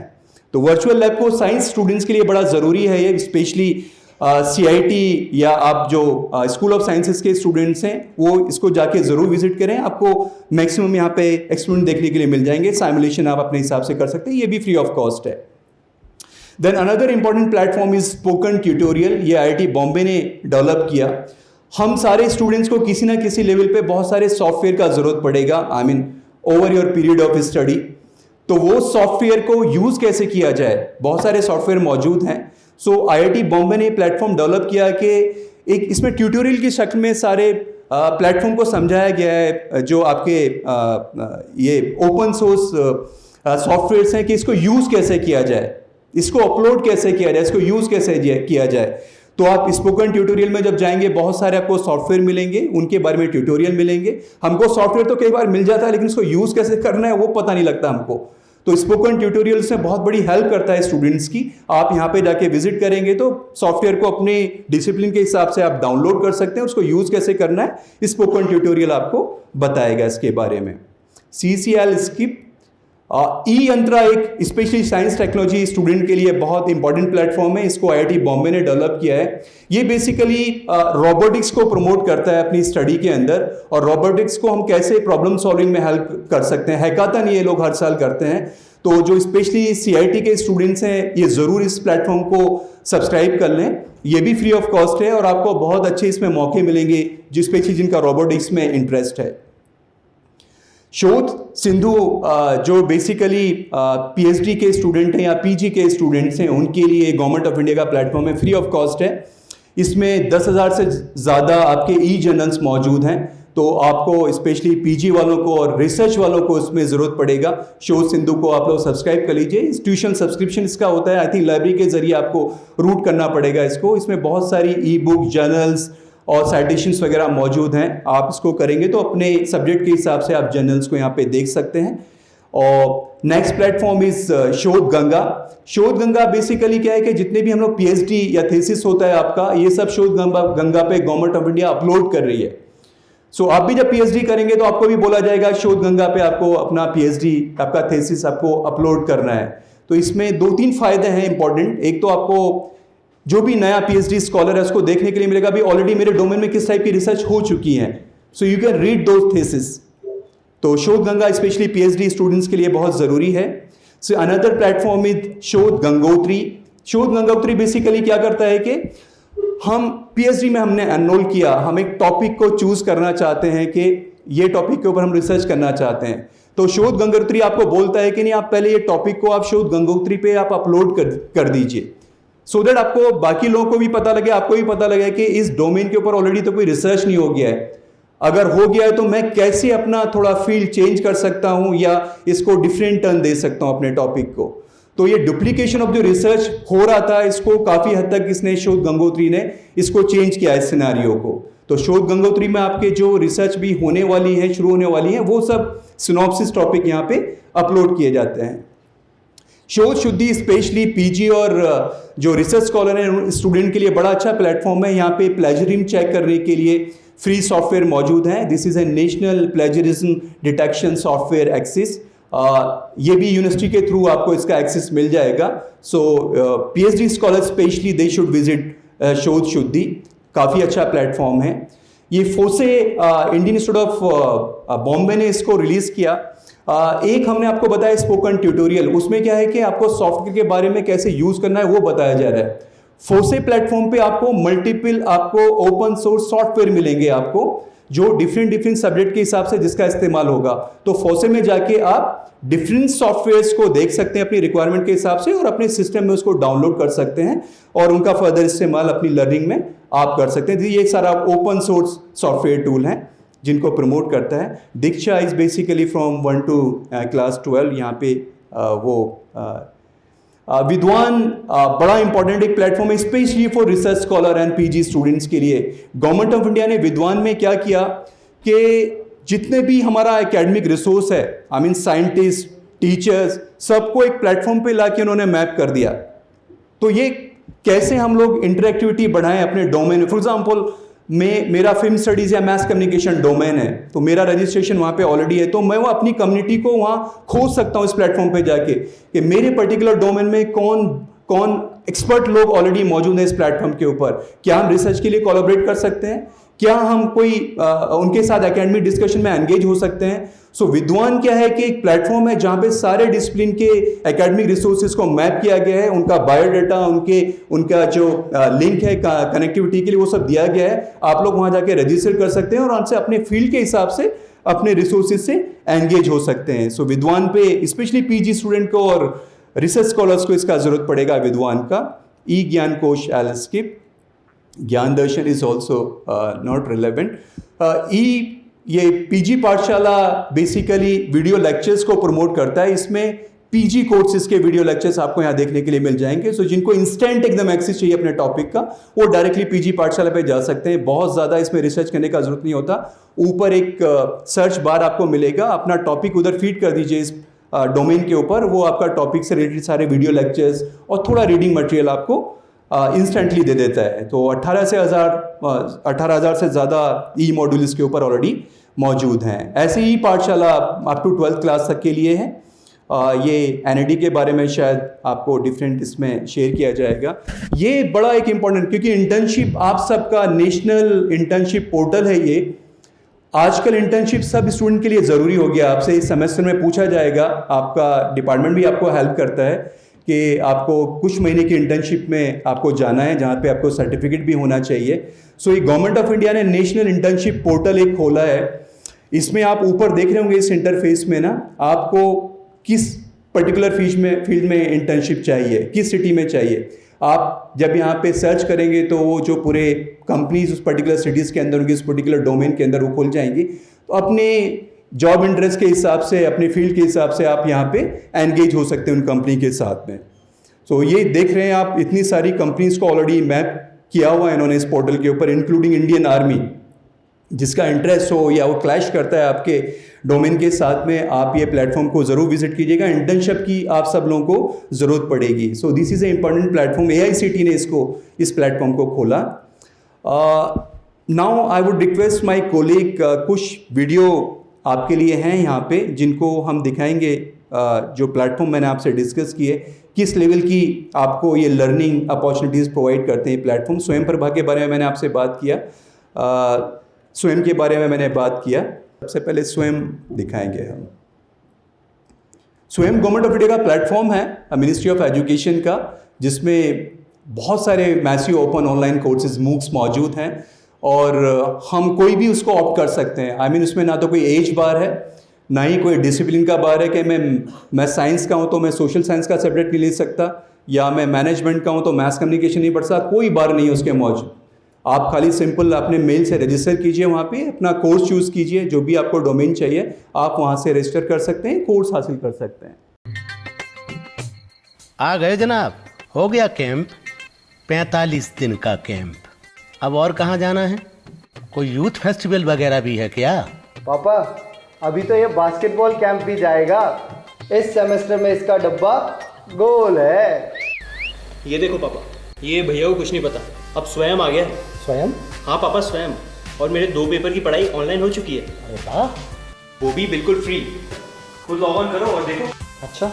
तो वर्चुअल लैब को साइंस स्टूडेंट्स के लिए बड़ा जरूरी है ये, स्पेशली CIT या आप जो स्कूल ऑफ साइंसेस के स्टूडेंट्स हैं वो इसको जाके जरूर विजिट करें। आपको मैक्सिमम यहाँ पे एक्सपेरिमेंट देखने के लिए मिल जाएंगे, सिमुलेशन आप अपने हिसाब से कर सकते हैं, ये भी फ्री ऑफ कॉस्ट है। Then another important platform is spoken tutorial. ये IIT बॉम्बे ने डेवलप किया। हम सारे स्टूडेंट्स को किसी ना किसी लेवल पे बहुत सारे सॉफ्टवेयर का ज़रूरत पड़ेगा, I mean over your period of study. तो वो सॉफ्टवेयर को यूज़ कैसे किया जाए, बहुत सारे सॉफ्टवेयर मौजूद हैं। सो आईआईटी बॉम्बे ने प्लेटफॉर्म डेवलप किया कि एक इसमें ट्यूटोरियल की शक्ल में सारे प्लेटफॉर्म को समझाया गया है, जो आपके ये ओपन सोर्स सॉफ्टवेयर्स हैं कि इसको यूज़ कैसे किया जाए, इसको अपलोड कैसे किया जाए, इसको यूज़ कैसे किया जाए। तो आप स्पोकन ट्यूटोरियल में जब जाएंगे बहुत सारे आपको सॉफ्टवेयर मिलेंगे, उनके बारे में ट्यूटोरियल मिलेंगे। हमको सॉफ्टवेयर तो कई बार मिल जाता है लेकिन उसको यूज़ कैसे करना है वो पता नहीं लगता हमको। तो स्पोकन ट्यूटोरियल से बहुत बड़ी हेल्प करता है स्टूडेंट्स की। आप यहाँ पे जाके विजिट करेंगे तो सॉफ्टवेयर को अपने डिसिप्लिन के हिसाब से आप डाउनलोड कर सकते हैं, उसको यूज़ कैसे करना है स्पोकन ट्यूटोरियल आपको बताएगा इसके बारे में। CCL स्किप ई यंत्रा एक स्पेशली साइंस टेक्नोलॉजी स्टूडेंट के लिए बहुत इंपॉर्टेंट प्लेटफॉर्म है, इसको आईआईटी बॉम्बे ने डेवलप किया है। ये बेसिकली रोबोटिक्स को प्रमोट करता है अपनी स्टडी के अंदर, और रोबोटिक्स को हम कैसे प्रॉब्लम सॉल्विंग में हेल्प कर सकते हैं। हैकाथन ये लोग हर साल करते हैं, तो जो स्पेशली CIT के स्टूडेंट्स हैं ये ज़रूर इस प्लेटफॉर्म को सब्सक्राइब कर लें। ये भी फ्री ऑफ कॉस्ट है और आपको बहुत अच्छे इसमें मौके मिलेंगे स्पेशली जिनका रोबोटिक्स में इंटरेस्ट है। शोध सिंधु जो बेसिकली PhD के स्टूडेंट हैं या PG के स्टूडेंट्स हैं उनके लिए गवर्नमेंट ऑफ इंडिया का प्लेटफॉर्म है, फ्री ऑफ कॉस्ट है। इसमें 10,000 से ज़्यादा आपके जर्नल्स मौजूद हैं, तो आपको स्पेशली PG वालों को और रिसर्च वालों को इसमें ज़रूरत पड़ेगा। शोध सिंधु को आप लोग सब्सक्राइब कर लीजिए। ट्यूशन सब्सक्रिप्शन इसका होता है, आई थिंक लाइब्रेरी के जरिए आपको रूट करना पड़ेगा इसको। इसमें बहुत सारी ई-बुक, जर्नल्स और साइटेशंस वगैरह मौजूद हैं। आप इसको करेंगे तो अपने सब्जेक्ट के हिसाब से आप जर्नल्स को यहाँ पे देख सकते हैं। और नेक्स्ट प्लेटफॉर्म इज शोध गंगा। शोध गंगा बेसिकली क्या है कि जितने भी हम लोग PhD या थीसिस होता है आपका, ये सब शोध गंगा पे गवर्नमेंट ऑफ इंडिया अपलोड कर रही है। सो आप भी जब PhD करेंगे तो आपको भी बोला जाएगा शोध गंगा पे आपको अपना PhD, आपका थीसिस आपको अपलोड करना है। तो इसमें 2-3 फायदे हैं इंपॉर्टेंट। एक तो आपको जो भी नया PhD स्कॉलर है उसको देखने के लिए मिलेगा भी ऑलरेडी मेरे डोमेन में किस टाइप की रिसर्च हो चुकी है, so you can read those thesis. तो शोध गंगा स्पेशली PhD स्टूडेंट्स के लिए बहुत ज़रूरी है। सो अनदर प्लेटफॉर्म इज शोध गंगोत्री। शोध गंगोत्री बेसिकली क्या करता है कि हम PhD में हमने एनरोल किया, हम एक टॉपिक को चूज करना चाहते हैं कि ये टॉपिक के ऊपर हम रिसर्च करना चाहते हैं, तो शोध गंगोत्री आपको बोलता है कि नहीं आप पहले ये टॉपिक को आप शोध गंगोत्री पे आप अपलोड कर दीजिए, सो दैट आपको बाकी लोगों को भी पता लगे, आपको भी पता लगे कि इस डोमेन के ऊपर ऑलरेडी तो कोई रिसर्च नहीं हो गया है। अगर हो गया है तो मैं कैसे अपना थोड़ा फील्ड चेंज कर सकता हूं या इसको डिफरेंट टर्न दे सकता हूं अपने टॉपिक को। तो ये डुप्लीकेशन ऑफ जो रिसर्च हो रहा था इसको काफ़ी हद तक इसने शोध गंगोत्री ने इसको चेंज किया इस सिनेरियो को। तो शोध गंगोत्री में आपके जो रिसर्च भी होने वाली है, शुरू होने वाली है, वो सब सिनॉप्सिस टॉपिक यहाँ पे अपलोड किए जाते हैं। शोध शुद्धि स्पेशली PG और जो रिसर्च स्कॉलर हैं स्टूडेंट के लिए बड़ा अच्छा प्लेटफॉर्म है। यहाँ पे प्लेजरिज्म चेक करने के लिए फ्री सॉफ्टवेयर मौजूद है। This is a national plagiarism detection software access. ये भी यूनिवर्सिटी के थ्रू आपको इसका एक्सेस मिल जाएगा। सो PhD scholar specially they should visit शोध शुद्धि, काफ़ी अच्छा प्लेटफॉर्म है। ये फोसे इंडियन इंस्टीट्यूट ऑफ बॉम्बे ने इसको रिलीज़ किया। एक हमने आपको बताया स्पोकन ट्यूटोरियल, उसमें क्या है कि आपको सॉफ्टवेयर के बारे में कैसे यूज करना है वो बताया जा रहा है। फोसे प्लेटफॉर्म पे आपको मल्टीपल आपको ओपन सोर्स सॉफ्टवेयर मिलेंगे आपको, जो डिफरेंट सब्जेक्ट के हिसाब से जिसका इस्तेमाल होगा। तो फोसे में जाके आप डिफरेंट सॉफ्टवेयर्स को देख सकते हैं अपनी रिक्वायरमेंट के हिसाब से और अपने सिस्टम में उसको डाउनलोड कर सकते हैं और उनका फर्दर इस्तेमाल अपनी लर्निंग में आप कर सकते हैं। ये सारा ओपन सोर्स सॉफ्टवेयर टूल हैं जिनको प्रमोट करता है। Diksha is basically from 1 to class 12। यहाँ पे वो विद्वान बड़ा इंपॉर्टेंट एक प्लेटफॉर्म है specially for research scholar and PG students के लिए। गवर्नमेंट ऑफ इंडिया ने विद्वान में क्या किया कि जितने भी हमारा एकेडमिक रिसोर्स है, आई मीन साइंटिस्ट, टीचर्स, सबको एक प्लेटफॉर्म पे लाके उन्होंने मैप कर दिया। तो ये कैसे हम लोग इंटरेक्टिविटी बढ़ाएं अपने डोमेन में। फॉर एग्जाम्पल मेरा फिल्म स्टडीज़ या मैस कम्युनिकेशन डोमेन है, तो मेरा रजिस्ट्रेशन वहाँ पे ऑलरेडी है, तो मैं वो अपनी कम्युनिटी को वहाँ खोज सकता हूँ इस प्लेटफॉर्म पे जाके कि मेरे पर्टिकुलर डोमेन में कौन एक्सपर्ट लोग ऑलरेडी मौजूद हैं इस प्लेटफॉर्म के ऊपर। क्या हम रिसर्च के लिए कोलैबोरेट कर सकते हैं, क्या हम कोई उनके साथ एकेडमिक डिस्कशन में एंगेज हो सकते हैं? सो विद्वान क्या है कि एक प्लेटफॉर्म है जहां पे सारे डिसिप्लिन के एकेडमिक रिसोर्सेज को मैप किया गया है, उनका बायोडाटा, उनका जो लिंक है कनेक्टिविटी के लिए वो सब दिया गया है। आप लोग वहां जाके रजिस्टर कर सकते हैं और उनसे अपने फील्ड के हिसाब से अपने रिसोर्सेज से एंगेज हो सकते हैं। सो विद्वान पे स्पेशली पीजी स्टूडेंट को और रिसर्च स्कॉलर्स को इसका जरूरत पड़ेगा विद्वान का। ई ज्ञान कोश एलस्किप, ज्ञान दर्शन इज ऑल्सो नॉट रिलेवेंट। ये पीजी पाठशाला बेसिकली वीडियो लेक्चर्स को प्रमोट करता है। इसमें पीजी कोर्सेज के वीडियो लेक्चर्स आपको यहाँ देखने के लिए मिल जाएंगे। सो जिनको इंस्टेंट एकदम एक्सेस चाहिए अपने टॉपिक का, वो डायरेक्टली पीजी पाठशाला पे जा सकते हैं। बहुत ज़्यादा इसमें रिसर्च करने का जरूरत नहीं होता। ऊपर एक सर्च बार आपको मिलेगा, अपना टॉपिक उधर फीड कर दीजिए इस डोमेन के ऊपर, वो आपका टॉपिक से रिलेटेड सारे वीडियो लेक्चर्स और थोड़ा रीडिंग मटेरियल आपको इंस्टेंटली दे देता है। तो 18,000 से ज़्यादा ई मॉड्यूल इसके ऊपर ऑलरेडी मौजूद हैं। ऐसे ही पाठशाला अप टू 12th क्लास तक के लिए है। ये एनईडी के बारे में शायद आपको डिफरेंट इसमें शेयर किया जाएगा। ये बड़ा एक इम्पॉर्टेंट, क्योंकि इंटर्नशिप आप सबका नेशनल इंटर्नशिप पोर्टल है। ये आजकल इंटर्नशिप सब स्टूडेंट के लिए ज़रूरी हो गया। आपसे इस सेमेस्टर में पूछा जाएगा, आपका डिपार्टमेंट भी आपको हेल्प करता है कि आपको कुछ महीने की इंटर्नशिप में आपको जाना है, जहाँ पे आपको सर्टिफिकेट भी होना चाहिए। सो ये गवर्नमेंट ऑफ इंडिया ने नेशनल इंटर्नशिप पोर्टल एक खोला है। इसमें आप ऊपर देख रहे होंगे इस इंटरफेस में ना, आपको किस पर्टिकुलर फील्ड में इंटर्नशिप चाहिए, किस सिटी में चाहिए। आप जब यहाँ पे सर्च करेंगे तो वो जो पूरे कंपनीज उस पर्टिकुलर सिटीज़ के अंदर होंगी, उस पर्टिकुलर डोमेन के अंदर वो खुल जाएंगी। तो अपने जॉब इंटरेस्ट के हिसाब से, अपने फील्ड के हिसाब से आप यहाँ पे एंगेज हो सकते हैं उन कंपनी के साथ में। सो ये देख रहे हैं आप, इतनी सारी कंपनीज को ऑलरेडी मैप किया हुआ है इन्होंने इस पोर्टल के ऊपर, इंक्लूडिंग इंडियन आर्मी। जिसका इंटरेस्ट हो या वो क्लैश करता है आपके डोमेन के साथ में, आप ये प्लेटफॉर्म को ज़रूर विजिट कीजिएगा। इंटर्नशिप की आप सब लोगों को ज़रूरत पड़ेगी। So this is a important platform. AICTE ने इस प्लेटफॉर्म को खोला। Now I would request my colleague, कुछ वीडियो आपके लिए हैं यहाँ पे जिनको हम दिखाएंगे। जो प्लेटफॉर्म मैंने आपसे डिस्कस किए, किस लेवल की आपको ये लर्निंग अपॉर्चुनिटीज़ प्रोवाइड करते हैं प्लेटफॉर्म। स्वयं प्रभा के बारे में मैंने आपसे बात किया, स्वयं के बारे में मैंने बात किया। सबसे पहले स्वयं दिखाएंगे हम। स्वयं गवर्नमेंट ऑफ इंडिया का प्लेटफॉर्म है, मिनिस्ट्री ऑफ एजुकेशन का, जिसमें बहुत सारे massive open online courses MOOCs मौजूद हैं और हम कोई भी उसको ऑप्ट कर सकते हैं। आई मीन उसमें ना तो कोई एज बार है, ना ही कोई डिसिप्लिन का बार है कि मैं साइंस का हूँ तो मैं सोशल साइंस का सब्जेक्ट नहीं ले सकता, या मैं मैनेजमेंट का हूँ तो मैथ्स कम्युनिकेशन नहीं पढ़ सकता। कोई बार नहीं है उसके मौजूद। आप खाली सिंपल अपने मेल से रजिस्टर कीजिए, वहाँ पे अपना कोर्स चूज़ कीजिए, जो भी आपको डोमेन चाहिए आप वहाँ से रजिस्टर कर सकते हैं, कोर्स हासिल कर सकते हैं। आ गए जनाब, हो गया कैंप। 45 दिन का कैंप। अब और कहाँ जाना है? कोई यूथ फेस्टिवल वगैरह भी है क्या? पापा अभी तो ये बास्केटबॉल कैंप भी जाएगा। इस सेमेस्टर में इसका डब्बा गोल है। ये देखो पापा, ये भैया को कुछ नहीं पता, अब स्वयं आ गया है। स्वयं? हाँ पापा, स्वयं। और मेरे 2 पेपर की पढ़ाई ऑनलाइन हो चुकी है। अरे वाह, वो भी बिल्कुल फ्री। खुद लॉग ऑन करो और देखो। अच्छा।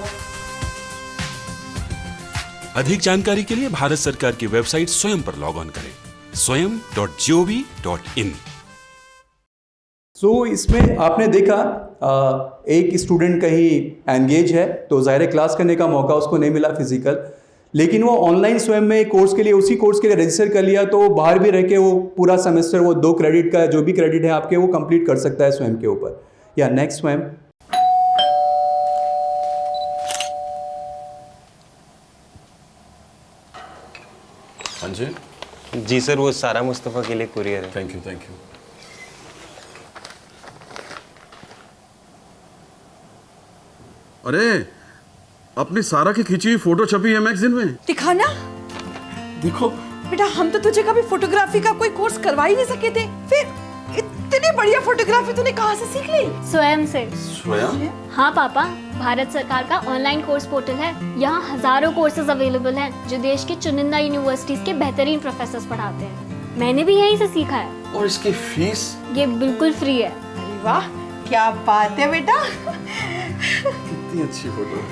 अधिक जानकारी के लिए भारत सरकार की वेबसाइट स्वयं पर लॉग ऑन करें, swayam.gov.in। सो इसमें आपने देखा एक स्टूडेंट कहीं एंगेज है तो ज़ाहिर क्लास करने का मौका उसको नहीं मिला फिजिकल, लेकिन वो ऑनलाइन स्वयं में कोर्स के लिए, उसी कोर्स के लिए रजिस्टर कर लिया, तो बाहर भी रह के वो पूरा सेमेस्टर वो 2 क्रेडिट का जो भी क्रेडिट है आपके वो कंप्लीट कर सकता है स्वयं के ऊपर। या नेक्स्ट स्वयं। हाँ जी जी सर, वो सारा मुस्तफ़ा के लिए कुरियर है। Thank you thank you. अरे अपनी सारा की खींची हुई फोटो छपी है मैगजीन में। दिखाना। देखो बेटा, हम तो तुझे कभी फोटोग्राफी का कोई कोर्स करवा ही नहीं सके थे, फिर इतनी बढ़िया फोटोग्राफी तूने कहाँ से सीख ली? स्वयं से। स्वयं? हाँ पापा, भारत सरकार का ऑनलाइन कोर्स पोर्टल है। यहाँ हजारों कोर्सेज अवेलेबल हैं जो देश के चुनिंदा यूनिवर्सिटीज के बेहतरीन प्रोफेसर्स पढ़ाते हैं। मैंने भी यहीं से सीखा है। और इसकी फीस? ये बिल्कुल फ्री है। अरे वाह, क्या बात है बेटा। कितनी अच्छी फोटो है।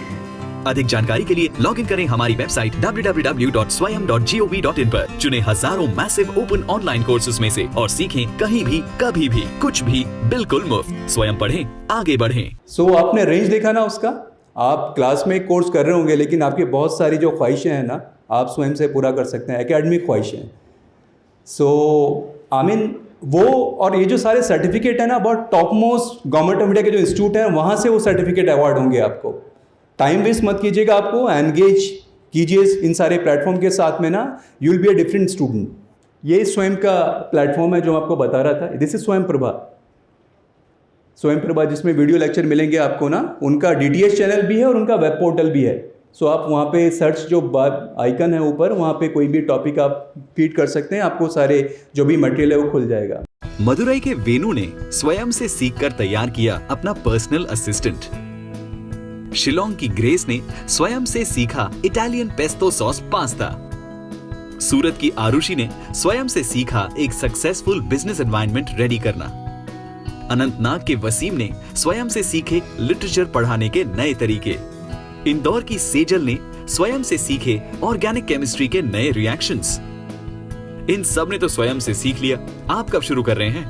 अधिक जानकारी के लिए लॉग इन करें हमारी वेबसाइट www.swayam.gov.in पर। चुने हजारों मैसिव ओपन ऑनलाइन कोर्सेज में से और सीखें कहीं भी कभी भी कुछ भी बिल्कुल मुफ्त। स्वयं पढ़ें, आगे बढ़ें। सो आपने रेंज देखा ना उसका। आप क्लास में कोर्स कर रहे होंगे लेकिन आपकी बहुत सारी जो ख्वाहिशें हैं ना आप स्वयं से पूरा कर सकते हैं, academic Khwahishein. So I mean वो और ये जो सारे सर्टिफिकेट है ना बहुत top most government of India के जो इंस्टीट्यूट हैं वहाँ से वो सर्टिफिकेट अवार्ड होंगे आपको। टाइम वेस्ट मत कीजिएगा, आपको एंगेज कीजिए इन सारे प्लेटफॉर्म के साथ में ना, you will be a different student. ये स्वयं का प्लेटफॉर्म है जो मैं आपको बता रहा था, दिस इज स्वयं प्रभा। स्वयं प्रभा जिसमें वीडियो लेक्चर मिलेंगे आपको ना, उनका DTH चैनल भी है और उनका वेब पोर्टल भी है। सो आप वहाँ पे सर्च जो आइकन है ऊपर, वहाँ पे कोई भी टॉपिक आप फीड कर सकते हैं, आपको सारे जो भी मटेरियल है वो खुल जाएगा। मदुरई के वेनु ने स्वयं से सीखकर तैयार किया अपना पर्सनल असिस्टेंट। शिलोंग की ग्रेस ने स्वयं से सीखा इटालियन पेस्टो सॉस पास्ता। सूरत की आरुषि ने स्वयं से सीखा एक सक्सेसफुल बिजनेस एनवायरनमेंट रेडी करना। अनंतनाग के वसीम ने स्वयं से सीखे लिटरेचर पढ़ाने के नए तरीके। इंदौर की सेजल ने स्वयं से सीखे ऑर्गेनिक केमिस्ट्री के नए रिएक्शंस। इन सब ने तो स्वयं से सीख लिया, आप कब शुरू कर रहे हैं?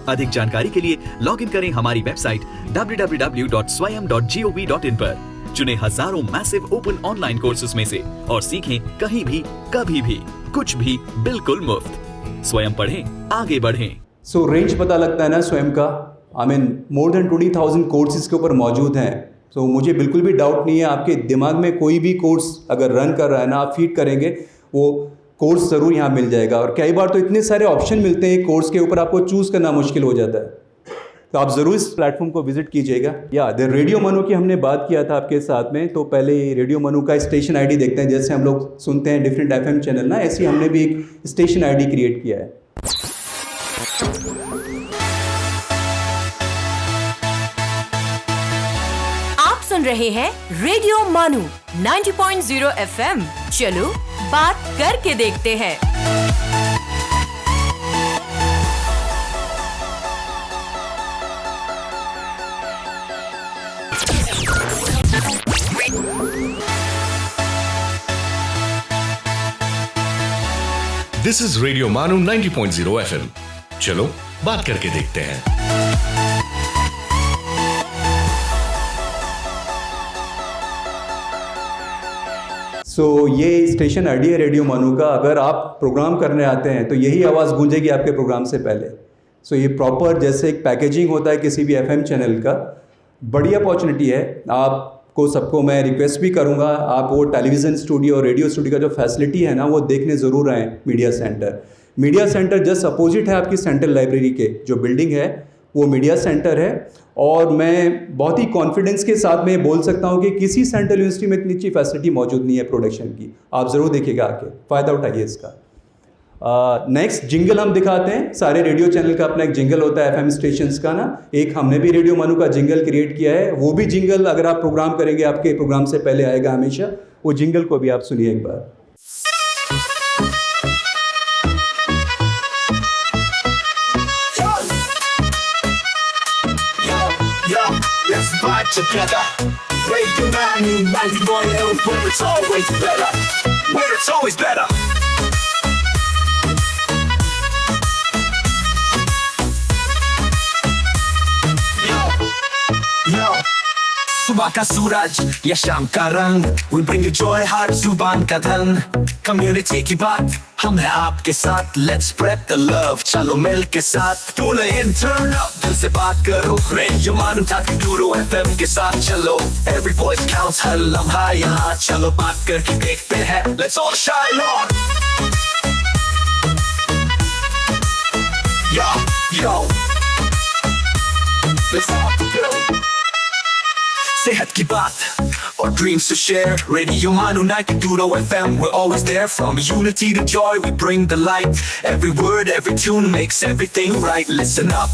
अधिक जानकारी के लिए लॉग इन करें हमारी वेबसाइट www.swayam.gov.in पर। चुने हजारों मैसिव ओपन ऑनलाइन कोर्सेज में से और सीखें कहीं भी कभी भी कुछ भी बिल्कुल मुफ्त। स्वयं पढ़ें, आगे बढ़ें। सो रेंज पता लगता है ना स्वयं का। I mean more than 20,000 courses के ऊपर मौजूद हैं। सो मुझे बिल्कुल भी डाउट नहीं है, आपके दिमाग में कोई भी कोर्स अगर रन कर रहा है ना, आप फीड करेंगे वो कोर्स ज़रूर यहाँ मिल जाएगा। और कई बार तो इतने सारे ऑप्शन मिलते हैं कोर्स के ऊपर, आपको चूज़ करना मुश्किल हो जाता है। तो आप ज़रूर इस प्लेटफॉर्म को विजिट कीजिएगा। या रेडियो मनु की हमने बात किया था आपके साथ में, तो पहले रेडियो मनु का स्टेशन ID देखते हैं। जैसे हम लोग सुनते हैं डिफरेंट FM चैनल ना, ऐसे हमने भी एक स्टेशन ID क्रिएट किया है। आप सुन रहे हैं रेडियो मनु 90.0 FM। चलो बात करके देखते हैं। दिस इज रेडियो मानू 90.0 FM। चलो बात करके देखते हैं। सो ये स्टेशन ID है रेडियो मनु का। अगर आप प्रोग्राम करने आते हैं तो यही आवाज़ गूंजेगी आपके प्रोग्राम से पहले। सो ये प्रॉपर जैसे एक पैकेजिंग होता है किसी भी FM चैनल का, बड़ी अपॉर्चुनिटी है। आपको सबको मैं रिक्वेस्ट भी करूँगा, आप वो टेलीविज़न स्टूडियो और रेडियो स्टूडियो का जो फैसिलिटी है ना वो देखने ज़रूर आएँ। मीडिया सेंटर जस्ट अपोजिट है आपकी सेंट्रल लाइब्रेरी के, जो बिल्डिंग है वो मीडिया सेंटर है। और मैं बहुत ही कॉन्फिडेंस के साथ में बोल सकता हूँ कि किसी सेंट्रल यूनिवर्सिटी में इतनी अच्छी फैसिलिटी मौजूद नहीं है प्रोडक्शन की। आप ज़रूर देखिएगा आके, फ़ायदा उठाइए इसका। नेक्स्ट जिंगल हम दिखाते हैं। सारे रेडियो चैनल का अपना एक जिंगल होता है FM स्टेशंस का ना। एक हमने भी रेडियो मनु का जिंगल क्रिएट किया है। वो भी जिंगल अगर आप प्रोग्राम करेंगे आपके प्रोग्राम से पहले आएगा हमेशा। वो जिंगल को भी आप सुनिए एक बार। Together, Radio Manu 90.0, where it's always better, where it's always better. Yo, सुबह का सूरज या शाम का रंग, we bring you joy हर जुबान का धन। Community की बात हम है आपके साथ, let's spread the love, चलो मिल के साथ। टून इन, turn up, दिल से बात करो, रेडियो मानू 90.0 FM के साथ चलो। Every voice counts, हर लम्हा यहाँ, चलो बात करके देखते हैं, let's all shine on। Yo, let's all go। सेहत की बात और dreams to share, Radio Manu 90.0 FM, we're always there. From unity to joy, we bring the light. Every word, every tune makes everything right. Listen up,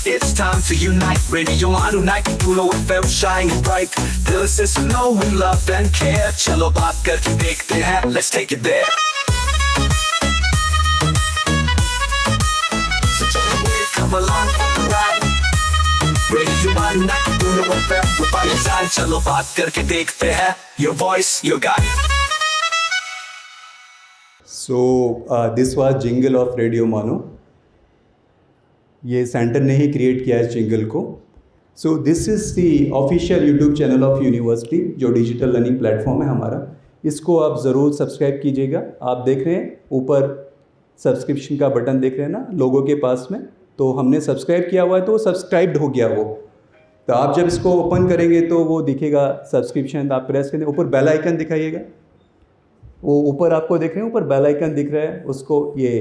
it's time to unite. Radio Manu 90.0 FM, shining bright. Dill se suno, we love and care. Chalo baat karke dekhte hain, let's take it there. So join me, come along for the ride. Radio Manu 90.0 92 FM वो पाकिस्तान चलो बात करके देखते हैं your voice your guide. So this was jingle of Radio Manu. ये सेंटर ने ही क्रिएट किया है जिंगल को. So this is the official YouTube channel of university, जो डिजिटल लर्निंग प्लेटफॉर्म है हमारा. इसको आप ज़रूर सब्सक्राइब कीजिएगा. आप देख रहे हैं ऊपर सब्सक्रिप्शन का बटन देख रहे हैं ना लोगों के पास में, तो हमने सब्सक्राइब किया हुआ है तो सब्सक्राइब्ड हो गया वो. तो आप जब इसको ओपन करेंगे तो वो दिखेगा सब्सक्रिप्शन, आप प्रेस करें, ऊपर बेल आइकन दिखाइएगा. वो ऊपर आपको देख रहे हैं ऊपर बेल आइकन दिख रहा है उसको, ये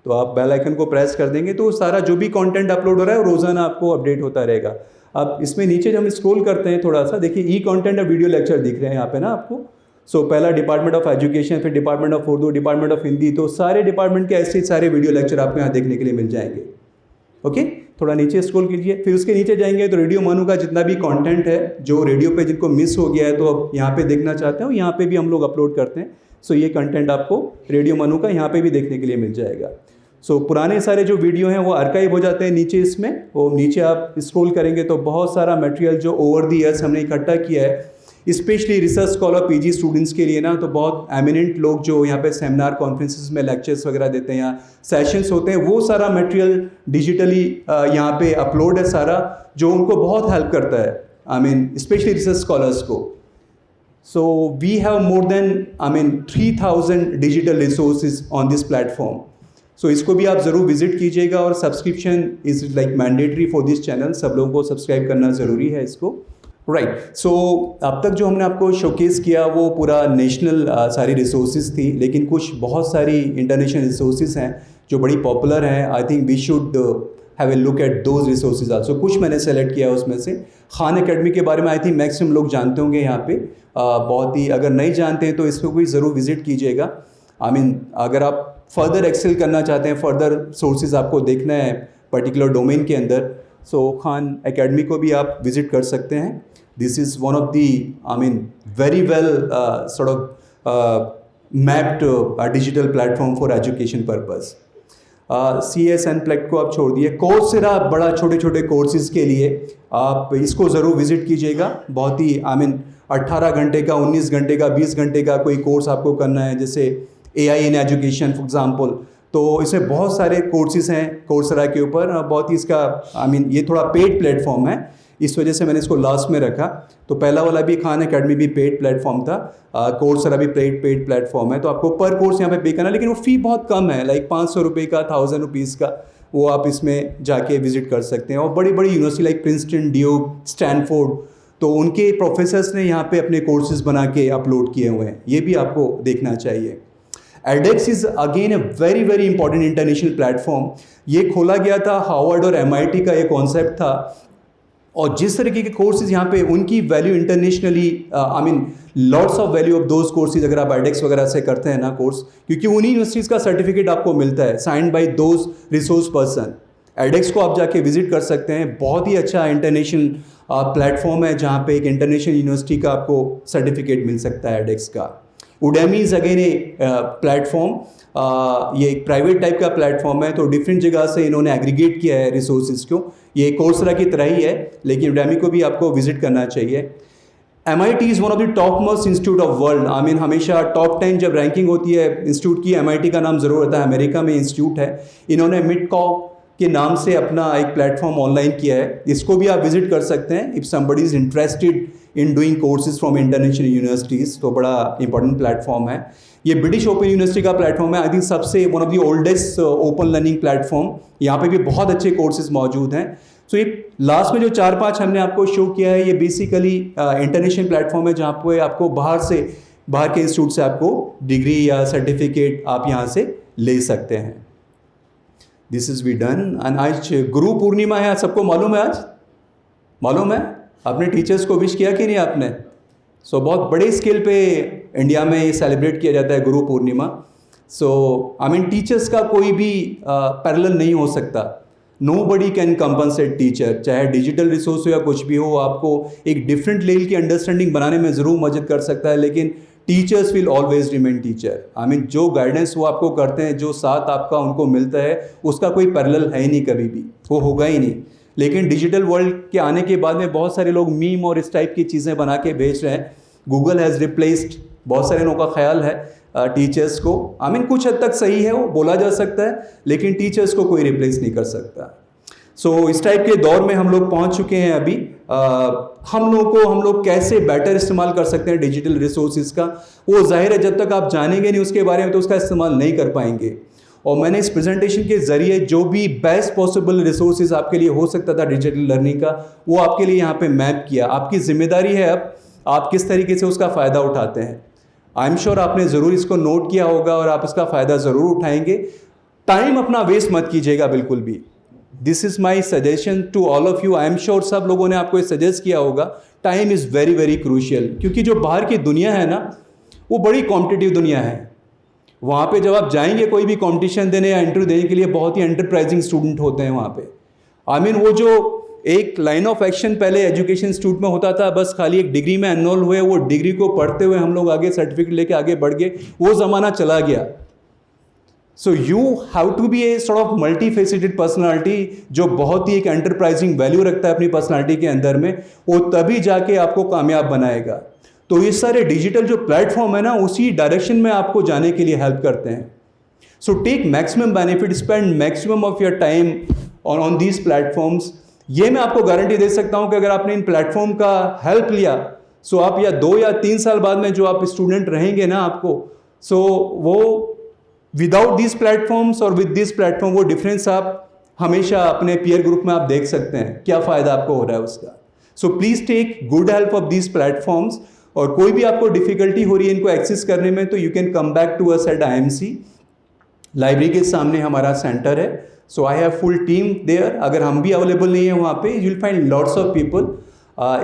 तो आप बेल आइकन को प्रेस कर देंगे तो सारा जो भी कंटेंट अपलोड हो रहा है वो रोज़ाना आपको अपडेट होता रहेगा. अब इसमें नीचे जब हम स्क्रॉल करते हैं थोड़ा सा, देखिए ई कंटेंट और वीडियो लेक्चर दिख रहे हैं यहाँ पे ना आपको. सो पहला डिपार्टमेंट ऑफ एजुकेशन, फिर department of Urdu, department of Hindi, तो सारे डिपार्टमेंट के ऐसे सारे वीडियो लेक्चर आपको यहाँ देखने के लिए मिल जाएंगे. ओके, थोड़ा नीचे स्क्रॉल कीजिए, फिर उसके नीचे जाएंगे तो रेडियो मानू का जितना भी कंटेंट है जो रेडियो पे जिनको मिस हो गया है तो अब यहाँ पे देखना चाहते हो, यहाँ पे भी हम लोग अपलोड करते हैं. सो ये कंटेंट आपको रेडियो मानू का यहाँ पे भी देखने के लिए मिल जाएगा. सो पुराने सारे जो वीडियो हैं वो आर्काइव हो जाते हैं नीचे इसमें. वो नीचे आप स्क्रॉल करेंगे तो बहुत सारा मटेरियल जो ओवर दी ईयर्स हमने इकट्ठा किया है, specially research scholar PG students के लिए ना, तो बहुत एमिनेंट लोग जो यहाँ पे सेमिनार कॉन्फ्रेंसेस में लेक्चर्स वगैरह देते हैं या सेशंस होते हैं, वो सारा मटेरियल डिजिटली यहाँ पे अपलोड है सारा, जो उनको बहुत हेल्प करता है. I mean specially research scholars को. So we have more than 3000 digital resources on this platform. So इसको भी आप ज़रूर विजिट कीजिएगा और subscription is like mandatory for this channel. सब लोगों को सब्सक्राइब करना ज़रूरी है इसको. राइट. सो अब तक जो हमने आपको शोकेस किया वो पूरा नेशनल सारी रिसोर्सेज थी, लेकिन कुछ बहुत सारी इंटरनेशनल रिसोर्सेज हैं जो बड़ी पॉपुलर हैं. I think we should have a look at those resources also. कुछ मैंने सेलेक्ट किया उसमें से. खान एकेडमी के बारे में आई थिंक मैक्सिमम लोग जानते होंगे यहाँ पे. बहुत ही, अगर नहीं जानते हैं तो इसको भी ज़रूर विजिट कीजिएगा. आई मीन अगर आप फर्दर एक्सेल करना चाहते हैं, फर्दर सोर्सेज आपको देखना है पर्टिकुलर डोमेन के अंदर, सो खान एकेडमी को भी आप विजिट कर सकते हैं. This is one of the, I mean, very well sort of mapped digital platform for education purpose. CS NPLEX को आप छोड़ दिए. कोर्सेरा बड़ा छोटे छोटे कोर्सेज के लिए आप इसको ज़रूर विजिट कीजिएगा. बहुत ही आई मीन 18 घंटे का, 19 घंटे का, 20 घंटे का कोई कोर्स आपको करना है, जैसे AI in education for example, तो इसमें बहुत सारे कोर्सेज हैं कोर्सेरा के ऊपर. बहुत ही इसका आई मीन ये थोड़ा पेड प्लेटफॉर्म है, इस वजह से मैंने इसको लास्ट में रखा. तो पहला वाला भी खान एकेडमी भी पेड प्लेटफॉर्म था, कोर्सेरा भी पेड प्लेटफॉर्म है. तो आपको पर कोर्स यहाँ पे पे करना, लेकिन वो फ़ी बहुत कम है, लाइक 500 रुपये का, 1000 रुपीज़ का. वो आप इसमें जाके विजिट कर सकते हैं. और बड़ी बड़ी university like Princeton, Duke, Stanford, तो उनके प्रोफेसर्स ने यहाँ पे अपने कोर्सेज बना के अपलोड किए हुए हैं. ये भी आपको देखना चाहिए. EdX is again a very very important international platform. ये खोला गया था हार्वर्ड और MIT का ये कॉन्सेप्ट था. और जिस तरीके के कोर्सेज यहाँ पे, उनकी value internationally, I mean lots of value of those courses अगर आप एडेक्स वगैरह से करते हैं ना कोर्स, क्योंकि उन्हीं यूनिवर्सिटीज़ का सर्टिफिकेट आपको मिलता है signed by those resource person. EdX को आप जाके विजिट कर सकते हैं. बहुत ही अच्छा इंटरनेशनल प्लेटफॉर्म है जहाँ पे एक इंटरनेशनल यूनिवर्सिटी का आपको सर्टिफिकेट मिल सकता है एडेक्स का. Udemy is again a platform. ये एक प्राइवेट टाइप का प्लेटफॉर्म है, तो डिफरेंट जगह से इन्होंने एग्रीगेट किया है रिसोर्सेज को. ये कोर्सेरा की तरह ही है, लेकिन उडेमी को भी आपको विजिट करना चाहिए. MIT is one of the top most institute of world. I mean हमेशा टॉप 10 जब रैंकिंग होती है इंस्टीट्यूट की, MIT का नाम ज़रूर होता है. अमेरिका में इंस्टीट्यूट है. इन्होंने मिडकॉक के नाम से अपना एक प्लेटफॉर्म ऑनलाइन किया है. इसको भी आप विजिट कर सकते हैं if somebody is interested in doing courses from international universities. तो बड़ा इंपॉर्टेंट प्लेटफॉर्म है. ये ब्रिटिश ओपन यूनिवर्सिटी का प्लेटफॉर्म है. आई थिंक सबसे one of the oldest open learning platform. यहाँ पे भी बहुत अच्छे कोर्सेज मौजूद हैं. सो ये लास्ट में जो 4-5 हमने आपको शो किया है, ये बेसिकली इंटरनेशनल प्लेटफॉर्म है जहाँ पे आपको बाहर के इंस्टीट्यूट से आपको डिग्री या सर्टिफिकेट आप यहाँ से ले सकते हैं. This is we done. And आज गुरु पूर्णिमा है, सबको मालूम है? आज मालूम है? अपने टीचर्स को विश किया कि नहीं आपने? सो बहुत बड़े स्केल पे इंडिया में ये सेलिब्रेट किया जाता है गुरु पूर्णिमा. सो आई मीन टीचर्स का कोई भी पैरेलल नहीं हो सकता. Nobody can compensate टीचर, चाहे डिजिटल रिसोर्स हो या कुछ भी हो. आपको एक डिफरेंट लेवल की अंडरस्टैंडिंग बनाने में ज़रूर मदद कर सकता है, लेकिन teachers will always remain teacher. I mean जो गाइडेंस वो आपको करते हैं, जो साथ आपका उनको मिलता है, उसका कोई पैरेलल है ही नहीं, कभी भी वो होगा ही नहीं. लेकिन डिजिटल वर्ल्ड के आने के बाद में बहुत सारे लोग मीम और इस टाइप की चीज़ें बना के भेज रहे हैं. गूगल हैज़ रिप्लेस्ड, बहुत सारे लोगों का ख्याल है टीचर्स को. आई मीन कुछ हद तक सही है, वो बोला जा सकता है, लेकिन टीचर्स को कोई रिप्लेस नहीं कर सकता. सो इस टाइप के दौर में हम लोग पहुंच चुके हैं अभी. हम लोग कैसे बेटर इस्तेमाल कर सकते हैं डिजिटल रिसोर्सेज का, वो जाहिर है जब तक आप जानेंगे नहीं उसके बारे में तो उसका इस्तेमाल नहीं कर पाएंगे. और मैंने इस प्रेजेंटेशन के ज़रिए जो भी बेस्ट पॉसिबल रिसोर्सेज आपके लिए हो सकता था डिजिटल लर्निंग का, वो आपके लिए यहाँ पे मैप किया. आपकी जिम्मेदारी है अब आप किस तरीके से उसका फ़ायदा उठाते हैं. आई एम श्योर आपने ज़रूर इसको नोट किया होगा और आप इसका फ़ायदा ज़रूर उठाएंगे. टाइम अपना वेस्ट मत कीजिएगा बिल्कुल भी. This is my suggestion to all of you. I am sure सब लोगों ने आपको ये सजेस्ट किया होगा. Time is very very crucial, क्योंकि जो बाहर की दुनिया है ना, वो बड़ी कॉम्पिटिटिव दुनिया है. वहाँ पे जब आप जाएंगे कोई भी कंपटीशन देने या इंटरव्यू देने के लिए, बहुत ही एंटरप्राइजिंग स्टूडेंट होते हैं वहाँ पे. आई मीन वो जो एक लाइन ऑफ एक्शन पहले एजुकेशन इंस्टीट्यूट में होता था, बस खाली एक डिग्री में एनरोल हुए, वो डिग्री को पढ़ते हुए हम लोग आगे सर्टिफिकेट लेके आगे बढ़ गए, वो ज़माना चला गया. So you have to be a sort of multi faceted personality जो बहुत ही एक एंटरप्राइजिंग वैल्यू रखता है अपनी पर्सनालिटी के अंदर में, वो तभी जाके आपको कामयाब बनाएगा. तो ये सारे डिजिटल जो प्लेटफॉर्म है ना, उसी डायरेक्शन में आपको जाने के लिए हेल्प करते हैं. So take maximum benefit, spend maximum of your time on these platforms. ये मैं आपको गारंटी दे सकता हूं कि अगर आपने इन प्लेटफॉर्म का हेल्प लिया, सो आप या 2 या 3 साल बाद में जो आप स्टूडेंट रहेंगे ना आपको, सो वो विदाउट दिस प्लेटफॉर्म्स और विद दिस प्लेटफॉर्म, वो डिफरेंस आप हमेशा अपने पीयर ग्रुप में आप देख सकते हैं क्या फ़ायदा आपको हो रहा है उसका. So please take good help of this platforms. और कोई भी आपको डिफिकल्टी हो रही है इनको एक्सेस करने में, तो you can come back to us at IMC. Library के सामने हमारा सेंटर है. So I have full team there. अगर हम भी अवेलेबल नहीं है वहाँ पे, you will find lots of people,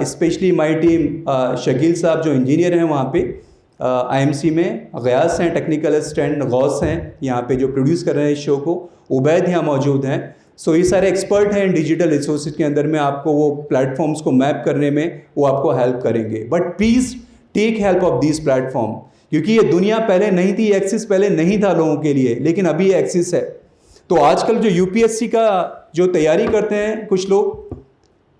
specially my team. Shakeel साहब जो इंजीनियर हैं वहाँ पे IMC में, गयास हैं टेक्निकल असिस्टेंट, गौस हैं यहाँ पे जो प्रोड्यूस कर रहे हैं इस शो को, उबैद यहाँ मौजूद हैं. सो ये सारे एक्सपर्ट हैं डिजिटल रिसोर्सेज के अंदर में, आपको वो प्लेटफॉर्म्स को मैप करने में वो आपको हेल्प करेंगे. But please take help of this platform, क्योंकि ये दुनिया पहले नहीं थी, एक्सेस पहले नहीं था लोगों के लिए, लेकिन अभी ये एक्सेस है. तो आजकल जो UPSC का जो तैयारी करते हैं कुछ लोग,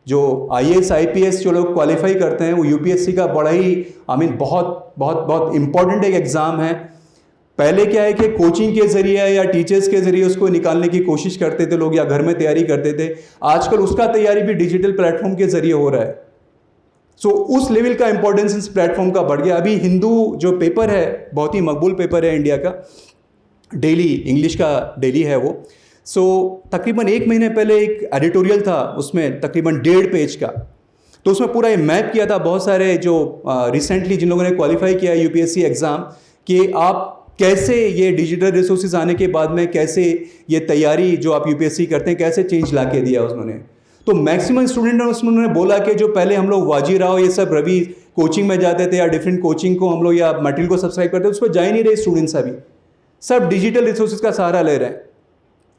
जो IAS IPS जो लोग क्वालिफाई करते हैं, वो UPSC का बड़ा ही बहुत बहुत बहुत इंपॉर्टेंट एक एग्ज़ाम है. पहले क्या है कि कोचिंग के ज़रिए या टीचर्स के ज़रिए उसको निकालने की कोशिश करते थे लोग, या घर में तैयारी करते थे. आजकल उसका तैयारी भी डिजिटल प्लेटफॉर्म के ज़रिए हो रहा है. सो उस लेवल का इंपॉर्टेंस इस प्लेटफॉर्म का बढ़ गया. अभी हिंदू जो पेपर है, बहुत ही मकबूल पेपर है इंडिया का, डेली इंग्लिश का डेली है वो. सो तकरीबन 1 महीने पहले एक एडिटोरियल था, उसमें तकरीबन 1.5 पेज का, तो उसमें पूरा ये मैप किया था बहुत सारे जो रिसेंटली जिन लोगों ने क्वालिफाई किया है UPSC एग्ज़ाम, कि आप कैसे ये डिजिटल रिसोर्सेज आने के बाद में कैसे ये तैयारी जो आप UPSC करते हैं कैसे चेंज ला के दिया उन्होंने. तो मैक्सिमम स्टूडेंट ने उसमें उन्होंने बोला कि जो पहले हम लोग वाजीराव ये सब रवि कोचिंग में जाते थे, या डिफरेंट कोचिंग को हम लोग या मटेरियल को सब्सक्राइब करते थे, उस पर जा ही नहीं रहे स्टूडेंट्स. अभी सब डिजिटल रिसोर्सेज का सहारा ले रहे हैं.